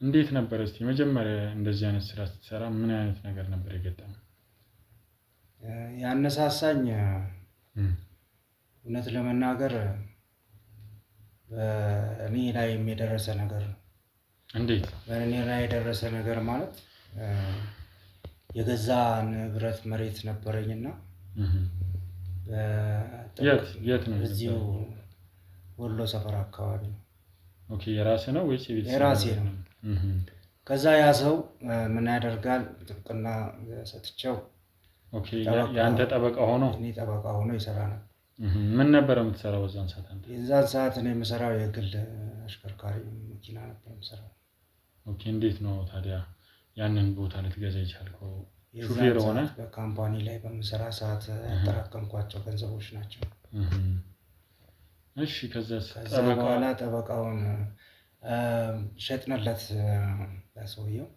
እንዴት ነበር እስቲ መጀመሪያ እንደዚህ አይነት ስራ ስትሰራ ምን አይነት ነገር ነበር የገጠመው? ያነሳሳኝ እውነት ለመናገር በእኔ ላይ የደረሰ ነገር ነው። እንዴት? በእኔ ላይ የደረሰ ነገር ማለት የገዛ ንብረት መሬት ነበረኝና የት ነው? እዚሁ ወሎ ሰፈር አካባቢ ነው። ኦኬ የራስህ ነው ወይስ የቤተሰብ? የራሴ ነው። ከዛ ያ ሰው ምን ያደርጋል? ጥብቅና ሰጥቼው ኦኬ ያንተ ጠበቃ ሆኖ? እኔ ጠበቃ ሆኖ ይሰራ ነበር። ምን ነበር የምትሰራው በዛን ሰዓት አንተ? የዛን ሰዓት እኔ የምሰራው የግል አሽከርካሪ መኪና ነበር የምሰራው። ኦኬ እንዴት ነው ታዲያ ያንን ቦታ ልትገዛ የቻልከው? ሹፌር ሆነ? በካምፓኒ ላይ በምሰራ ሰዓት ያጠራቀምኳቸው ገንዘቦች ናቸው። እሺ ከዛ በኋላ ጠበቃውን ሸጥንለት ለሰውየው።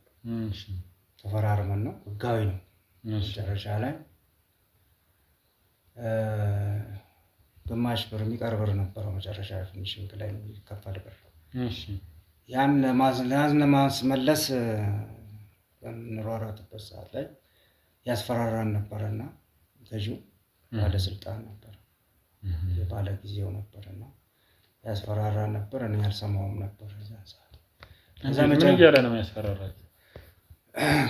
ተፈራርመን ነው፣ ህጋዊ ነው። መጨረሻ ላይ ግማሽ ብር የሚቀር ብር ነበረው። መጨረሻ ፊኒሽንግ ላይ የሚከፈል ብር። ያን ለማስመለስ በምንሯሯጥበት ሰዓት ላይ ያስፈራራን ነበርና ገዢው ባለስልጣን ነበር፣ የባለ ጊዜው ነበርና ያስፈራራን ነበር። እኔ ያልሰማውም ነበር እዛን ሰዓት። ምን እያለ ነው ያስፈራራል?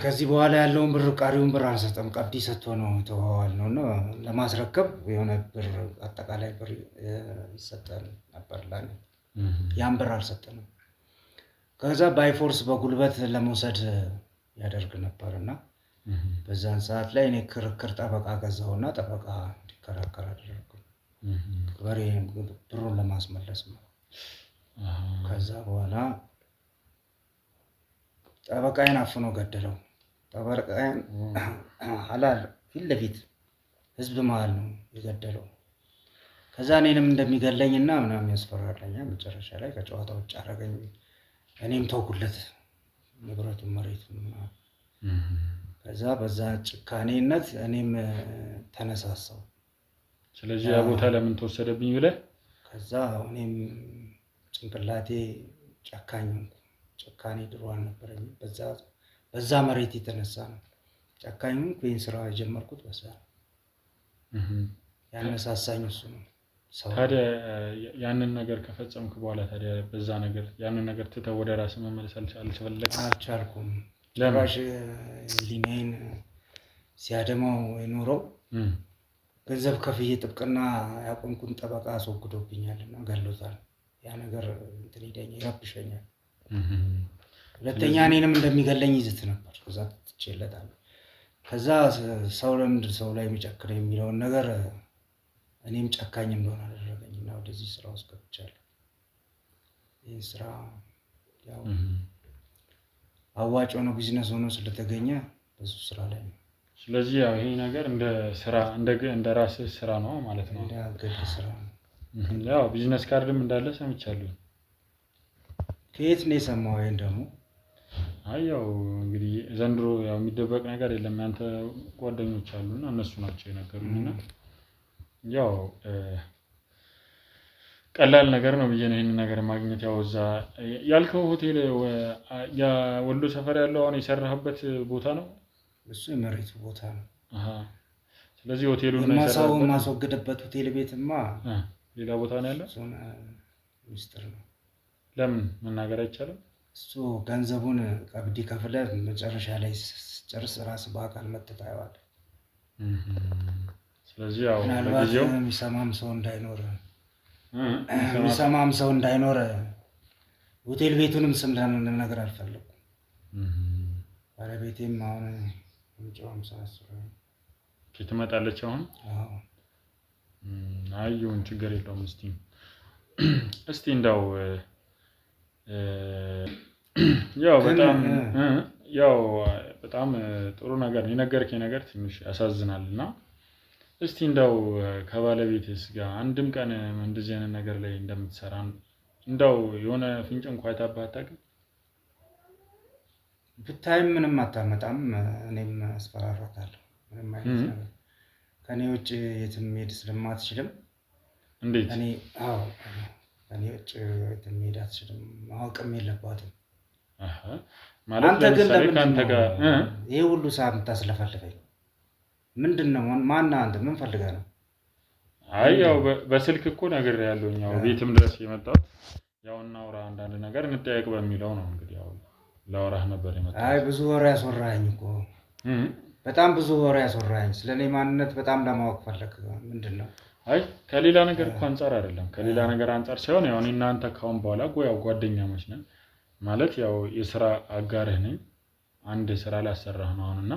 ከዚህ በኋላ ያለውን ብር ቀሪውን ብር አልሰጠም፣ ቀብዲ ሰጥቶ ነው ተዋዋል ነውና ለማስረከብ የሆነ ብር አጠቃላይ ብር ይሰጠን ነበር ለኔ። ያን ብር አልሰጠንም። ከዛ ባይፎርስ በጉልበት ለመውሰድ ያደርግ ነበርና በዛን ሰዓት ላይ እኔ ክርክር ጠበቃ ገዛውና ጠበቃ እንዲከራከር አደረኩ። ብሩን ለማስመለስ ነው። ከዛ በኋላ ጠበቃዬን አፍኖ ገደለው። ጠበቃዬን ሐላል ፊት ለፊት ህዝብ መሃል ነው የገደለው። ከዛ እኔንም እንደሚገለኝና ምናምን ያስፈራራኛል። መጨረሻ ላይ ከጨዋታ ውጭ አደረገኝ። እኔም ተውኩለት ንብረቱን መሬቱን። ከዛ በዛ ጭካኔነት እኔም ተነሳሳው። ስለዚህ ያ ቦታ ለምን ተወሰደብኝ ብለህ? ከዛ እኔም ጭንቅላቴ ጨካኔ ድሮ አልነበረኝም። በዛ መሬት የተነሳ ነው ጨካኙን ይህን ስራ የጀመርኩት። በዛ ያነሳሳኝ እሱ ነው። ታዲያ ያንን ነገር ከፈጸምክ በኋላ ታዲያ በዛ ነገር ያንን ነገር ትተህ ወደ ራስህ መመለስ አልቻልኩም። ለራሽ ሊኔን ሲያደማው የኖረው ገንዘብ ከፍዬ ጥብቅና ያቆምኩን ጠበቃ አስወግዶብኛልና ገሎታል። ያ ነገር እንትን ይረብሸኛል። ሁለተኛ እኔንም እንደሚገለኝ ይዝት ነበር። ከዛ ትችላለታለህ። ከዛ ሰው ለምንድን ሰው ላይ የሚጨክር የሚለውን ነገር እኔም ጨካኝ እንደሆነ አደረገኝና ወደዚህ ስራ ውስጥ ገብቻለሁ። ይህ ስራ ያው አዋጭ ሆኖ ቢዝነስ ሆኖ ስለተገኘ በሱ ስራ ላይ ነው። ስለዚህ ያው ይሄ ነገር እንደ ስራ እንደ ራስህ ስራ ነው ማለት ነው። እንደ ግል ስራ ነው። ያው ቢዝነስ ካርድም እንዳለ ሰምቻለሁ። ከየት ነው የሰማው? ወይን ደግሞ አይ ያው እንግዲህ ዘንድሮ ያው የሚደበቅ ነገር የለም። ያንተ ጓደኞች አሉና እነሱ ናቸው የነገሩኝና ያው ቀላል ነገር ነው ብዬ ነው ይሄን ነገር ማግኘት። ያው እዛ ያልከው ሆቴል ወሎ ሰፈር ያለው አሁን የሰራህበት ቦታ ነው? እሱ የመሬቱ ቦታ ነው። ስለዚህ ሆቴሉን ነው የማሳው ማስወገደበት ሆቴል ቤትማ ሌላ ቦታ ነው ያለው። ሶና ሚስጥር ነው። ለምን መናገር አይቻልም? እሱ ገንዘቡን ቀብዲ ከፍለህ መጨረሻ ላይ ጨርስ ራስ በአካል መጥታየዋል። ስለዚህ ያው ለጊዜው የሚሰማም ሰው እንዳይኖር ሆቴል ቤቱንም ስም ነገር አልፈለኩም። ባለቤቴም አሁን እንጫውም ሳስበው ትመጣለች አሁን። አይሁን ችግር የለውም። እስቲ እንዳው በጣም ጥሩ ነገር የነገርከኝ ነገር ትንሽ ያሳዝናልና እስቲ እንዳው ከባለቤትስ ጋር አንድም ቀን እንደዚህ አይነት ነገር ላይ እንደምትሰራ እንዳው የሆነ ፍንጭ እንኳን አይታብህ አታውቅም? ብታይም ምንም አታመጣም። እኔም አስፈራራታለሁ። ምንም አይነት ነገር ከኔ ውጭ የትም ሄድ ስለማትችልም። እንዴት? ከኔ ውጭ የትም ሄድ አትችልም። ማወቅም የለባትም። ማለት አንተ ግን ካንተ ጋር ይሄ ሁሉ ሰዓት የምታስለፈልፈኝ ምንድነው? ማን አንተ ምን ፈልገህ ነው? አይ ያው በስልክ እኮ ነግሬሃለሁ። ያው ቤትም ድረስ የመጣሁት ያው እናውራ አንዳንድ ነገር እንጠያየቅ በሚለው ነው። እንግዲህ ያው ላወራህ ነበር የመጣሁት። አይ ብዙ ወሬ ያስወራኸኝ እኮ በጣም ብዙ ወሬ ያስወራኸኝ። ስለኔ ማንነት በጣም ለማወቅ ፈለክ። ምንድነው? አይ ከሌላ ነገር እኮ አንፃር አይደለም። ከሌላ ነገር አንፃር ሳይሆን ያው እኔ እናንተ ካሁን በኋላ ያው ጓደኛሞች ነን ማለት ያው የሥራ አጋርህ ነኝ። አንድ ስራ ላሰራህ ነው አሁንና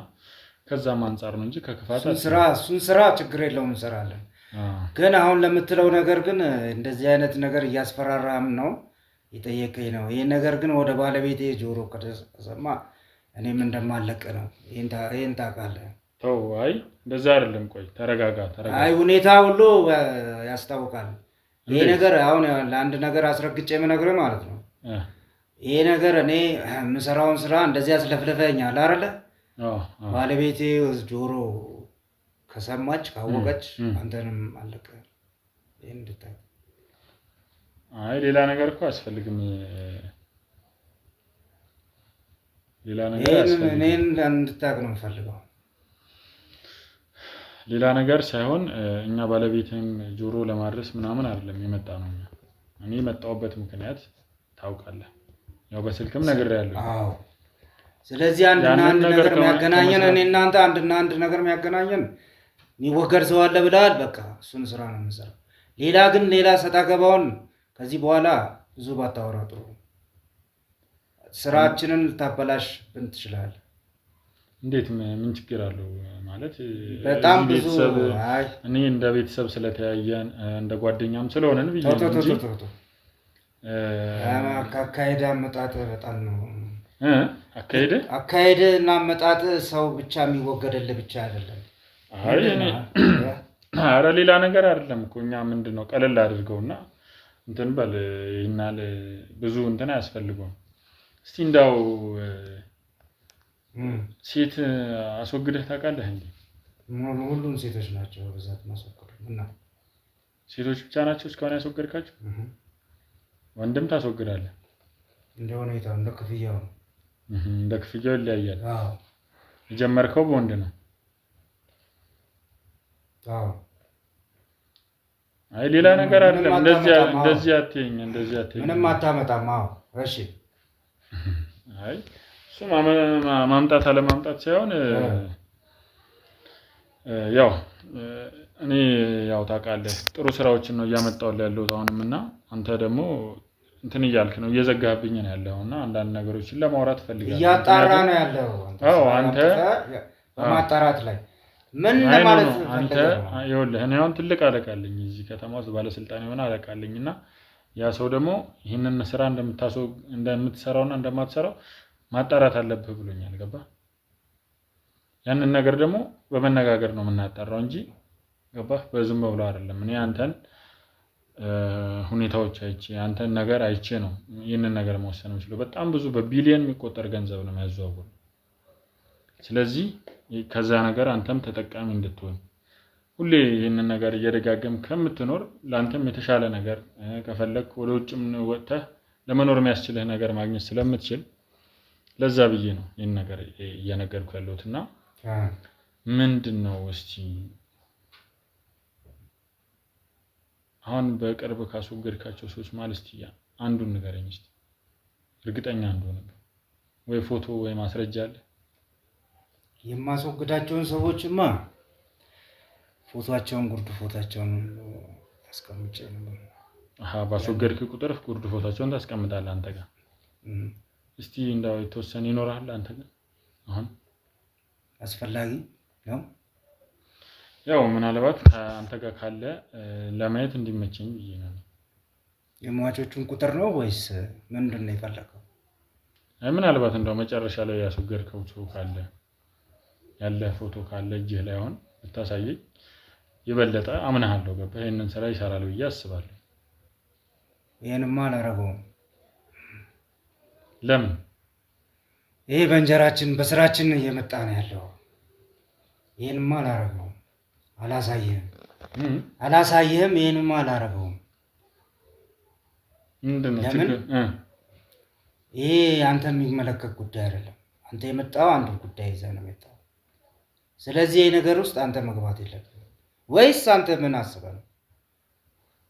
ከዛም አንፃር ነው እንጂ ከክፋት እሱን ስራ ችግር የለውም እንሰራለን። ግን አሁን ለምትለው ነገር ግን እንደዚህ አይነት ነገር እያስፈራራም ነው የጠየቀኝ ነው። ይሄ ነገር ግን ወደ ባለቤቴ ጆሮ ከተሰማ እኔም እንደማለቅ ነው። ይሄን ታውቃለህ። ተው። አይ እንደዛ አይደለም። ቆይ ተረጋጋ። አይ ሁኔታ ሁሉ ያስታውቃል። ይሄ ነገር አሁን ለአንድ ነገር አስረግጬ የምነግርህ ማለት ነው። ይሄ ነገር እኔ የምሰራውን ስራ እንደዚህ ያስለፍልፈኛል አይደለ? ባለቤቴ ጆሮ ከሰማች ካወቀች አንተንም አለቀ። ይሄን እንድታውቅ። አይ ሌላ ነገር እኮ አያስፈልግም። ሌላ ነገር አያስፈልግም። እኔን እንድታውቅ ነው የምፈልገው። ሌላ ነገር ሳይሆን እኛ ባለቤቴን ጆሮ ለማድረስ ምናምን አይደለም የመጣ ነው። እኔ የመጣሁበት ምክንያት ታውቃለህ። ያው በስልክም ነግሬሃለሁ። ስለዚህ አንድና አንድ ነገር የሚያገናኘን እኔ እናንተ አንድ ነገር የሚያገናኘን የሚወገድ ሰው አለ ብለሃል። በቃ እሱን ስራ ነው የምንሰራው። ሌላ ሰጣ ገባውን ከዚህ በኋላ ብዙ ባታወራ ጥሩ። ስራችንን ልታበላሽ ብን ትችላለህ። እንዴት? ምን ችግር አለው? ማለት በጣም ብዙ እኔ እንደ ቤተሰብ ስለተያየን እንደ ጓደኛም ስለሆነን ብዬ ነው እንጂ አካሄድ አመጣጥ በጣም ነው። አካሄድ እና አመጣጥ ሰው ብቻ የሚወገደልህ ብቻ አይደለም። ኧረ ሌላ ነገር አይደለም እኮ እኛ ምንድነው ቀለል አድርገውና እንትን በል ይናል ብዙ እንትን አያስፈልገውም። እስቲ እንዳው ሴት አስወግደህ ታውቃለህ እንዴ? ሁሉም ሴቶች ናቸው በብዛት ማስወገድ እና ሴቶች ብቻ ናቸው እስካሁን ያስወገድካቸው? ወንድም ታስወግዳለህ? እንደ ሁኔታው እንደ ክፍያው ነው። እንደ ክፍያው ይለያያል። የጀመርከው በወንድ ነው? አይ ሌላ ነገር አይደለም። እንደዚህ አትይኝ። ምንም አታመጣም። እሺ። አይ እሱ ማምጣት አለማምጣት ሳይሆን ያው እኔ ያው ታውቃለህ ጥሩ ስራዎችን ነው እያመጣሁልህ ያለሁት አሁንም እና አንተ ደግሞ እንትን እያልክ ነው እየዘጋህብኝ ነው ያለውና አንዳንድ ነገሮችን ለማውራት ፈልጋለሁ። እያጣራ ነው ያለው። አንተ በማጣራት ላይ ምን ለማለት አንተ ይኸውልህ እኔ አሁን ትልቅ አለቃ አለኝ እዚህ ከተማ ውስጥ ባለስልጣን የሆነ አለቃ አለኝና ያ ሰው ደግሞ ይሄንን ስራ እንደምትሰራውና እንደማትሰራው ማጣራት አለብህ ብሎኛል። ገባህ? ያንን ነገር ደግሞ በመነጋገር ነው የምናጣራው እንጂ ገባህ? በዝም ብሎ አይደለም። እኔ አንተን ሁኔታዎች አይቼ አንተን ነገር አይቼ ነው ይህንን ነገር መወሰን የምችለው። በጣም ብዙ በቢሊየን የሚቆጠር ገንዘብ ነው የሚያዘዋውሩ። ስለዚህ ከዛ ነገር አንተም ተጠቃሚ እንድትሆን ሁሌ ይህንን ነገር እየደጋገም ከምትኖር ለአንተም የተሻለ ነገር ከፈለክ ወደ ውጭም ወጥተህ ለመኖር የሚያስችልህ ነገር ማግኘት ስለምትችል ለዛ ብዬ ነው ይህን ነገር እየነገርኩ ያለሁትና ምንድነው እስቲ አሁን በቅርብ ካስወገድካቸው ሰዎች ማለት እስቲ አንዱን ንገረኝ እስቲ እርግጠኛ እንደሆነ ወይ ፎቶ ወይ ማስረጃ አለ? የማስወገዳቸውን ሰዎችማ ፎቶአቸውን ጉርድ ፎቶአቸውን አስቀምጬ ነው። ባስወገድክ ቁጥር ጉርድ ፎቶአቸውን ታስቀምጣለህ አንተ ጋር። እስቲ እንዳው የተወሰነ ይኖርሃል አንተ ጋር አሁን አስፈላጊ ነው። ያው ምናልባት አንተ ጋር ካለ ለማየት እንዲመቸኝ ብዬ ነው። የሟቾቹን ቁጥር ነው ወይስ ምንድን ነው የፈለከው? ምናልባት እንደው መጨረሻ ላይ ያስወገድከው ሰው ካለ ያለ ፎቶ ካለ እጅህ ላይ አሁን ብታሳየኝ ይበለጠ አምናለሁ። ገባ? ይሄንን ስራ ይሰራል ብዬ አስባለሁ። ይሄንማ አላረገውም። ለምን? ይሄ በእንጀራችን በስራችን እየመጣ ነው ያለው። ይሄንማ አላረገውም። አላሳየህም። ይሄንማ አላረገውም። ምንድነው ችግር? ይሄ አንተ የሚመለከት ጉዳይ አይደለም። አንተ የመጣው አንድ ጉዳይ ይዘህ ነው የመጣው። ስለዚህ ይሄ ነገር ውስጥ አንተ መግባት የለብህም። ወይስ አንተ ምን አስበህ ነው?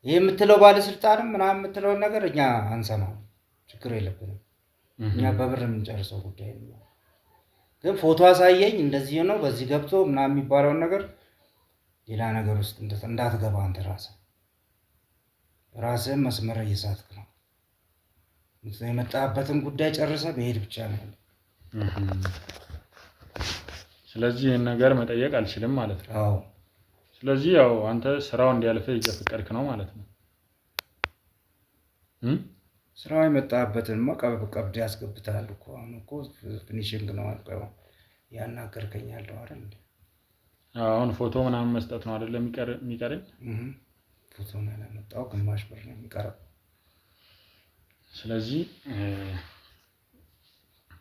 ይሄ የምትለው ባለስልጣንም ምናምን የምትለውን ነገር እኛ አንሰማም። ችግር የለብንም። እኛ በብር የምንጨርሰው ጉዳይ ነው። ግን ፎቶ አሳየኝ እንደዚህ ነው በዚህ ገብቶ ምናምን የሚባለውን ነገር ሌላ ነገር ውስጥ እንዳትገባ አንተ ራስህን መስመር እየሳትክ ነው። የመጣበትን ጉዳይ ጨርሰህ በሄድ ብቻ ነው። ስለዚህ ይሄን ነገር መጠየቅ አልችልም ማለት ነው። አዎ። ስለዚህ ያው አንተ ስራው እንዲያልፍ እየፈቀድክ ነው ማለት ነው። ስራው የመጣበትን ቀብድ ያስገብታል እኮ። አሁን እኮ ፊኒሺንግ ነው አልቀው ያናገርከኝ ያለው አይደል? አሁን ፎቶ ምናምን መስጠት ነው አይደል የሚቀርኝ? ፎቶ ነው ያመጣው፣ ግማሽ ብር ነው የሚቀረው። ስለዚህ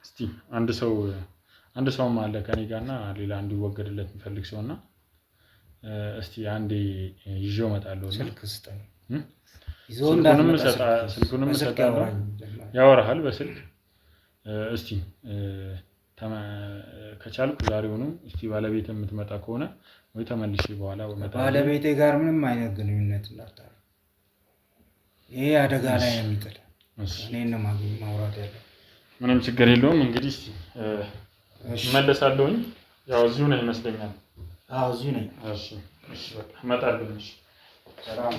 እስቲ አንድ ሰውም አለ ከኔ ጋርና ሌላ እንዲወገድለት የሚፈልግ ሰውና እስቲ አንዴ ይዤው እመጣለሁ። ስልክ ስጠኝ። ስልኩንም እሰጣለሁ፣ ያወራሃል በስልክ። እስቲ ከቻልኩ ዛሬውኑ እስቲ ባለቤት የምትመጣ ከሆነ ወይ ተመልሼ በኋላ እመጣለሁ። ባለቤቴ ጋር ምንም አይነት ግንኙነት እንዳታደርግ። ይሄ አደጋ ላይ ነው የሚጥል። እኔን ማውራት ያለው ምንም ችግር የለውም። እንግዲህ እመለሳለሁኝ። ያው እዚሁ ነው ይመስለኛል። አዎ እዚሁ ነኝ። እሺ በቃ እመጣለሁ። እሺ ሰላም።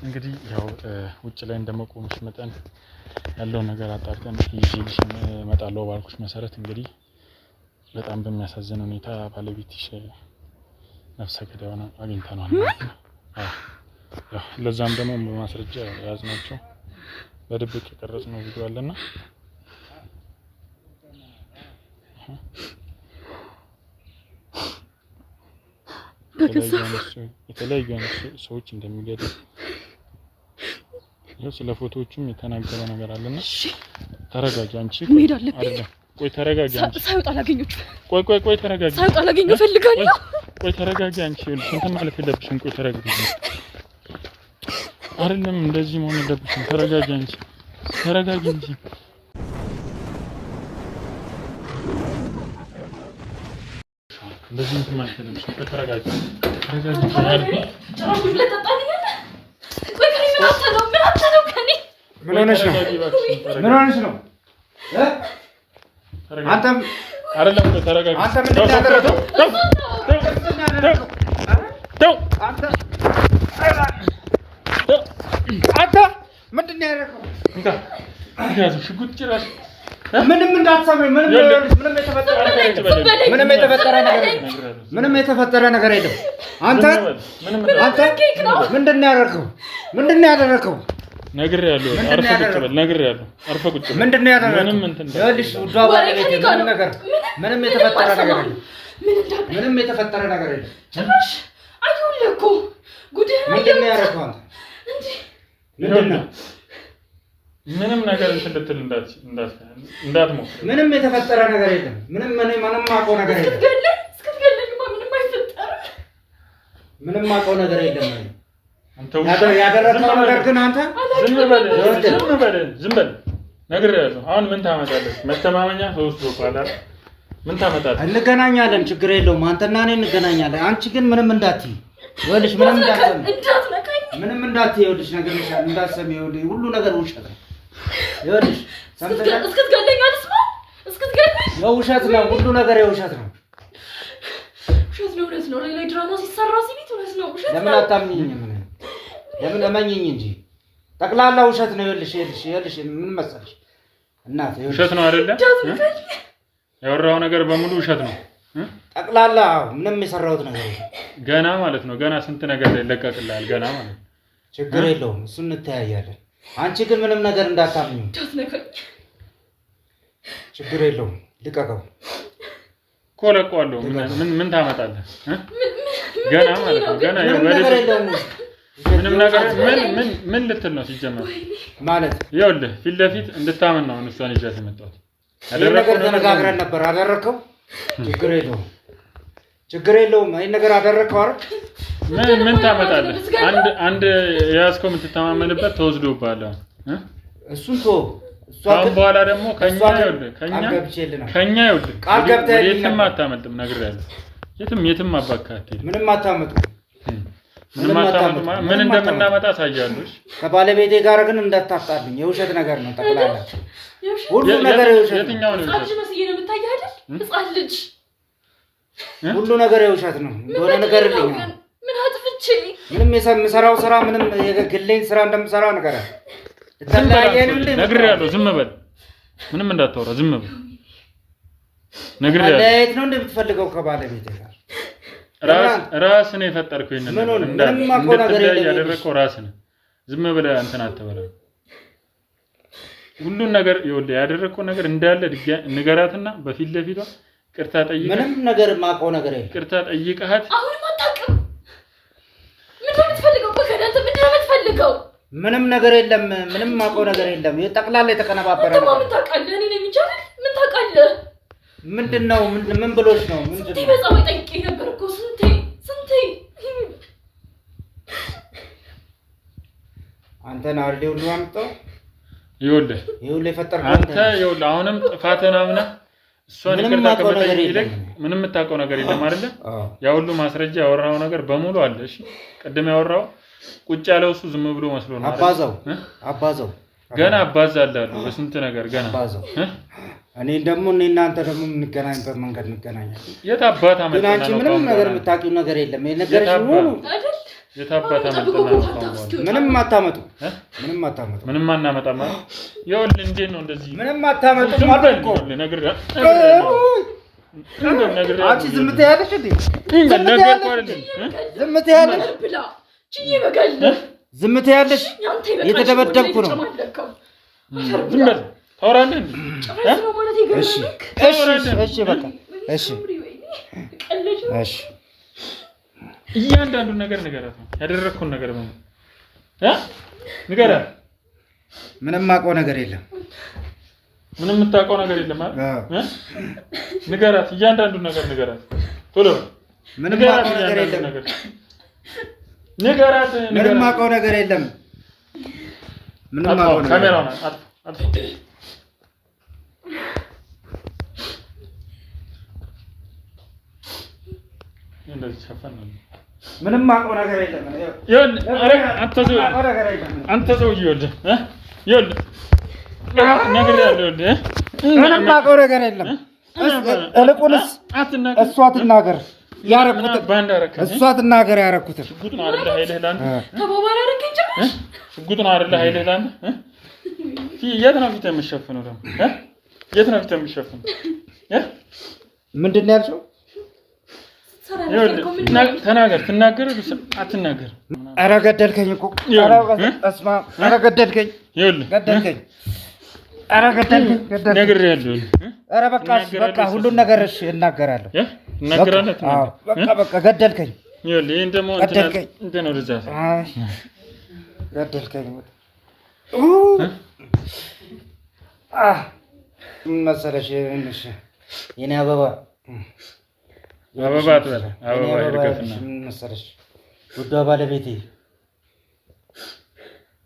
እንግዲህ ያው ውጭ ላይ እንደመቆምሽ መጠን ያለው ነገር አጣርተን ይዤልሽ እመጣለሁ ባልኩሽ መሰረት እንግዲህ በጣም በሚያሳዝን ሁኔታ ባለቤትሽ ነፍሰ ገዳዩን አግኝተናል ማለት ነው። ለዛም ደግሞ በማስረጃ ያዝናቸው በድብቅ የቀረጽነው ቪዲዮ አለና የተለያዩ ሰዎች እንደሚገድል ያው ስለ ፎቶዎቹም የተናገረ ነገር አለና ተረጋጊ አንቺ። አይደለም ቆይ ተረጋጊ አንቺ። ሳይወጣ ላገኘው። ቆይ ተረጋጊ። ሳይወጣ ላገኘው ፈልጋለሁ። ቆይ ተረጋጊ አንቺ። እንትን ማለት የለብሽም። ቆይ ተረጋጊ። አይደለም እንደዚህ መሆን የለብሽም። ተረጋጊ አንቺ። ተረጋጊ እንጂ እንደዚህ እንትን ማለት የለብሽም። ቆይ ተረጋጊ። ተረጋጊ። ምን ሆነሽ ነው? አንተም አይደለም ተረጋጊ። አንተ ምንድን ነው ያደረገው? አንተ ምንድን ነው ያደረገው? ሽጉጥ ጭራሽ ምንም እንዳትሰማኝ። ምንም የተፈጠረ ነገር የለም። አንተ ምንድን ነው ያደረገው? ነግሬያለሁ። አርፈህ ቁጭ በል ነግሬያለሁ። አርፈህ ቁጭ በል። ምንድነው ያደረገው? ምንም እንትን ይኸውልሽ ውዷ ባለቤቴ ምንም የተፈጠረ ነገር የለም። ምንም የተፈጠረ ነገር የለም። ጭራሽ አይሁን እኮ ጉድህ ምንድነው ያደረገው አንተ? ምንድነው? ምንም ነገር እንትን ልትል እንዳትሞክር። ምንም የተፈጠረ ነገር የለም። ምንም አውቀው ነገር የለም። እስክትገለኝ ምንም አይፈጠርም። ምንም አውቀው ነገር የለም። አንተ ያደረገው ነገር ግን አንተ ዝም በል ነግሬሃለሁ። አሁን ምን ታመጣለህ? መተማመኛ ተወስዶ ቋላል። ምን ታመጣለህ? እንገናኛለን፣ ችግር የለውም። አንተና እኔ እንገናኛለን። አንቺ ግን ምንም እንዳትዪ ይኸውልሽ፣ ምንም እንዳትሰሚ፣ ምንም እንዳትዪ ይኸውልሽ፣ ነግሬሻለሁ፣ እንዳትሰሚ። ይኸውልሽ ሁሉ ነገር ውሸት ነው። ይኸውልሽ እስክትገለኝ አልስማው፣ እስክትገለኝ የውሸት ነው፣ ሁሉ ነገር የውሸት ነው። ውሸት ነው፣ እውነት ነው። ላይ ድራማ ሲሰራ ሲቢት እውነት ነው፣ ውሸት ነው። ለምን አታምኚኝም? ለምን እመኚኝ እንጂ ጠቅላላ ውሸት ነው። ይኸውልሽ ምን መሰለሽ እናት፣ ውሸት ነው አይደለ? ያወራው ነገር በሙሉ ውሸት ነው። ጠቅላላ ምንም የሰራሁት ነገር ገና ማለት ነው። ገና ስንት ነገር ይለቀቅልሃል ገና ማለት ነው። ችግር የለውም፣ እሱ እንተያያለን። አንቺ ግን ምንም ነገር እንዳታምኚ። ችግር የለውም፣ ልቀቀው። ኮለቋለሁ። ምን ታመጣለህ? ገና ማለት ነው። ገና ምንም ነገር የለውም። ምንም ነገር ምን ልትል ነው ሲጀመር? ማለት ይኸውልህ ፊት ለፊት እንድታመን ነው እሷን ይዣት የመጣሁት። ይሄን ነገር ተነጋግረን ነበር። አደረከው? ችግር የለውም። ይሄን ነገር አደረከው አይደል? ምን ታመጣለህ? አንድ የያዝከው የምትተማመንበት ተወስዶብሃል። እሱን ተወው። አሁን በኋላ ደግሞ ከኛ ቃል ገብተህ የትም አታመልጥም። ነግሬሃለሁ። የትም አባካት ምንም አታመጡ። ምን እንደምናመጣ ታያለሽ። ከባለቤቴ ጋር ግን እንዳታጣልኝ። የውሸት ነገር ነው ጠቅላላ። ሁሉ ነገር የውሸት ነው። የትኛው ነው የውሸት? መስዬ ነው የምታየው አይደል? ሕፃን ልጅ ሁሉ ነገር የውሸት ነው። እንደሆነ ነገር ልኝ ምን አጥፍቼ ምንም የምሰራው ስራ ምንም የግሌን ስራ እንደምሰራው ነገር ነግሬሃለሁ። ዝም በል። ምንም እንዳታወራ ዝም በል። ነግሬሃለሁ። ለየት ነው እንደምትፈልገው ከባለቤቴ ጋር ራስ ነው የፈጠርከው። ያደረከው ራስ ነው። ዝም ብለህ እንትን አትበላ። ሁሉን ነገር ይኸውልህ ያደረከው ነገር እንዳለ ንገራትና በፊት ለፊቷ ቅርታ ጠይቀህ። ምንም ነገር ማውቀው ነገር የለም። ቅርታ ጠይቀሃት። አሁንም አታውቅም። ምንድን ነው የምትፈልገው? በከዳንተ ምንድን ነው የምትፈልገው? ምንም ነገር የለም። ምንም ማውቀው ነገር የለም። ጠቅላላ የተቀነባበረ ነው። ምን ታውቃለህ? እኔ ነኝ እንጂ አይደል? ምን ታውቃለህ? ምንድነው? ምን ብሎሽ ነው? ምንድነው? በዛው ጠይቄ ነበር እኮ ስንቴ አንተን አልዴ ሁሉ አምጣው። ይኸውልህ የፈጠርከው አንተ ይኸውልህ አሁንም ጥፋትህን አምነህ እሷን ይቅርታ ከመጠየቅ ምንም የምታውቀው ነገር የለም አይደለ? ያ ሁሉ ማስረጃ ያወራው ነገር በሙሉ አለ። እሺ ቅድም ያወራው ቁጭ ያለው እሱ ዝም ብሎ መስሎ ነው። አባዛው ገና አባዛላለሁ በስንት ነገር ገና አባዛው። እኔ ደግሞ እናንተ ደግሞ የምንገናኝበት መንገድ እንገናኛለን። የት አባታ መጣና ነው? አንቺ ምንም ነገር የምታውቂው ነገር የለም። ይሄ ነገር ሁሉ የት አባታ መጣና ነው? ምንም አታመጡ። ምንም አናመጣም። ይኸውልህ እንዴት ነው እንደዚህ? ምንም አታመጡ ማለት እኮ አንቺ ዝም ትያለሽ እንዴ? ዝም ትያለሽ? የተደበደብኩ ነው። ዝም በል ታወራለህ እንዴ? እሺ በቃ እሺ። እያንዳንዱ ነገር ንገራት ነው ያደረግኩን ነገር ነው ንገራት። ምንም የማውቀው ነገር የለም። ምንም የምታውቀው ነገር የለም አይደል? ንገራት። እያንዳንዱ ነገር ንገራት። ቶሎ ምንም የማውቀው ነገር የለም። ንገራት። ምንም የማውቀው ነገር የለም። ምንም የማውቀው ነገር ካሜራውን አጥፋ። እንደዚህ ሸፈን ነው። ምንም የማውቀው ነገር የለም። አንተ ሰው ይኸውልህ ነግሬሃለሁ። ምንም የማውቀው ነገር የለም። እልቁንስ እሷ ትናገር ያደረኩትን። ሽጉጡን አይደለ ኃይልህ ለአንተ የት ነው ፊት የምትሸፍነው ደግሞ? የት ነው ፊት የምትሸፍነው? ምንድን ነው ያልሽው? ተናገር ትናገር አትናገር ኧረ ገደልከኝ እኮ እስማ ኧረ ገደልከኝ ገደልከኝ ኧረ ገደልከኝ ነግሬሃለሁ ኧረ በቃ ሁሉን ነገር እሺ እናገራለሁ በቃ ገደልከኝ ይኸውልህ ይሄን ደግሞ እንትን ነው ልዛ ገደልከኝ መሰለሽ የኔ አበባ አትበል አበባ ይርገፍና መሰለሽ ውዷ ባለቤቴ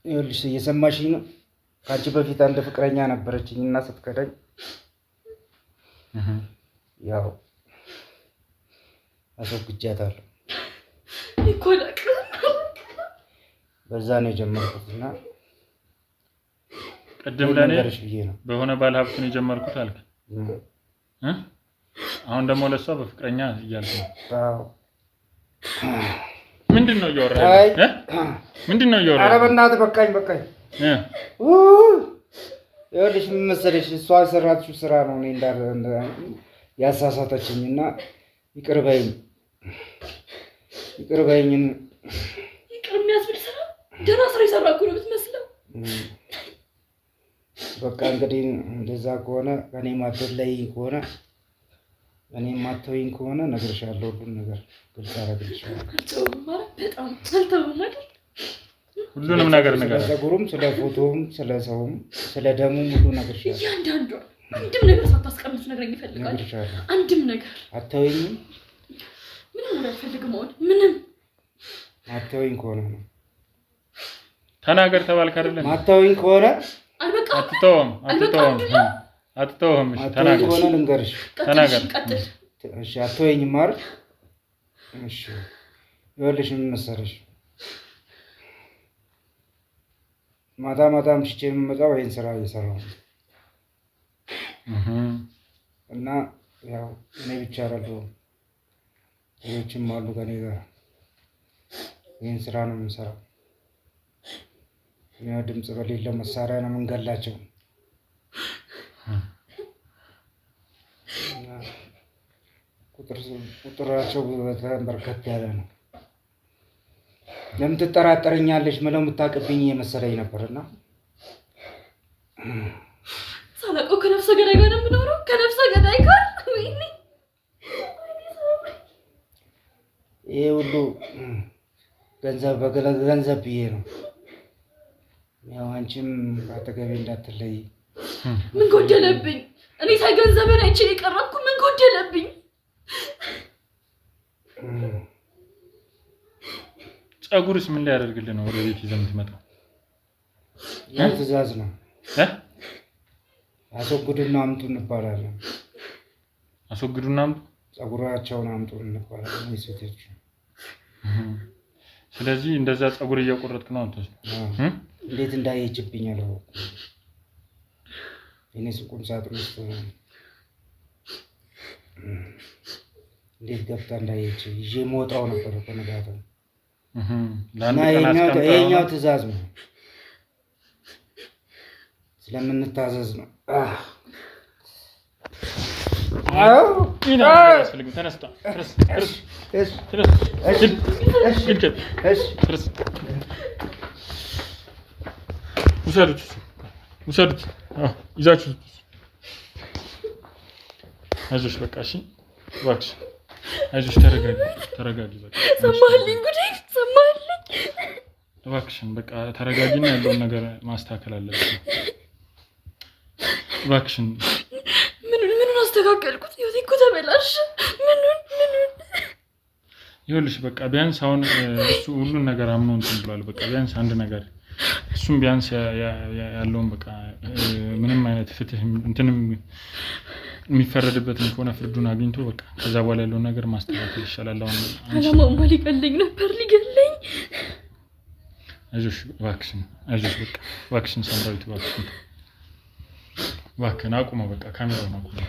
ይኸውልሽ እየሰማሽኝ ነው ከአንቺ በፊት አንድ ፍቅረኛ ነበረችኝ እና ስትከዳኝ ያው አስወግጃታለሁ በዛ ነው የጀመርኩት እና ቀደም ለኔ በሆነ ባለ ሀብት ነው የጀመርኩት አልክ አሁን ደግሞ ለሷ በፍቅረኛ እያልኩ ነው ምንድነው እያወራህ ምንድነው እያወራህ ኧረ በእናትህ በቃኝ ይኸውልሽ ምን መሰለሽ እሷ የሰራችው ስራ ነው እኔ ያሳሳተችኝና ይቅር በይኝ ይቅር የሚያስብል ስራ ደህና ስራ የሰራ እኮ ነው የምትመስለው በቃ እንግዲህ እንደዛ ከሆነ እኔ ማትለይ ከሆነ እኔ ማተወኝ ከሆነ እነግርሻለሁ ሁሉን ነገር ግልጽ አደርግልሻለሁ በጣም አልተውም አይደል ሁሉንም ነገር ስለ ፀጉሩም ስለ ፎቶውም ስለ ሰውም ስለ ደሙም ሁሉ እነግርሻለሁ እያንዳንዱ አንድም ነገር ሳታስቀምጥ ነግረኝ ይፈልጋል አንድም ነገር አትተወኝም ምንም ነገር አልፈልግም ምንም አትተወኝ ከሆነ ነው ተናገር ተባልክ አይደለም አትተወኝ ከሆነ አትተውም እሺ ተናገር ከሆነ ልንገርሽ ተናገር እሺ አትተወኝም አይደል እሺ ይኸውልሽ ምን መሰለሽ ማታ አምሽቼ የምመጣው ይሄን ስራ እየሰራሁ እና ያው እኔ ብቻ አይደለሁም ሌሎችም አሉ ከእኔ ጋር ይሄን ስራ ነው የምሰራው ያው ድምጽ በሌለው መሳሪያ ነው የምንገላቸው ቁጥራቸው በጣም በርከት ያለ ነው ለምን ትጠራጠረኛለሽ ምለው የምታውቅብኝ የመሰለኝ ነበርና ሳላውቀው ከነፍሰ ገዳይ ጋር ነው የምኖረው ከነፍሰ ገዳይ ጋር ወይኔ ይሄ ሁሉ ገንዘብ ብዬ ነው ያው አንቺም አጠገቤ እንዳትለይ ምን ጎደለብኝ እኔ ሳይገንዘብን አይቼ የቀረብኩ ምን ጎደለብኝ ፀጉርስ ምን ሊያደርግልህ ነው ወደ ቤት ይዘህ የምትመጣው ያ ትእዛዝ ነው አስወግዱና አምጡ እንባላለን አስወግዱና አምጡ ፀጉራቸውን አምጡ እንባላለን ሴቶች ስለዚህ እንደዛ ፀጉር እየቆረጥክ ነው አንተ እንዴት እንዳየችብኝ አለው እኔ ሱቁም ሳጥን ውስጥ እንዴት ገብታ እንዳየች ይዤ ሞጣው ነበር ከነጋታው ይሄኛው ትእዛዝ ነው ስለምንታዘዝ ነው ተነስታ ውሰዱት ይዛችሁ አይዞሽ በቃ እሺ እባክሽ አይዞሽ ተረጋጊ በቃ ሰማህልኝ ጉዴ ሰማህልኝ እባክሽን በቃ ተረጋጊና ያለውን ነገር ማስተካከል አለብሽ እባክሽን ምኑን አስተካከልኩት ህይወቴ እኮ ተበላሽ ምኑን ይኸውልሽ በቃ ቢያንስ አሁን እሱ ሁሉን ነገር አምኖ እንትን ብሏል በቃ ቢያንስ አንድ ነገር እሱም ቢያንስ ያለውን በቃ ምንም አይነት ፍትህ እንትንም የሚፈረድበትን ከሆነ ፍርዱን አግኝቶ በቃ ከዛ በኋላ ያለውን ነገር ማስተካከል ይሻላል አሁን አላማውማ ሊገለኝ ነበር ሊገለኝ አይዞሽ እባክሽን አይዞሽ በቃ እባክሽን ሳምራዊት እባክሽን አቁመው በቃ ካሜራውን አቁመው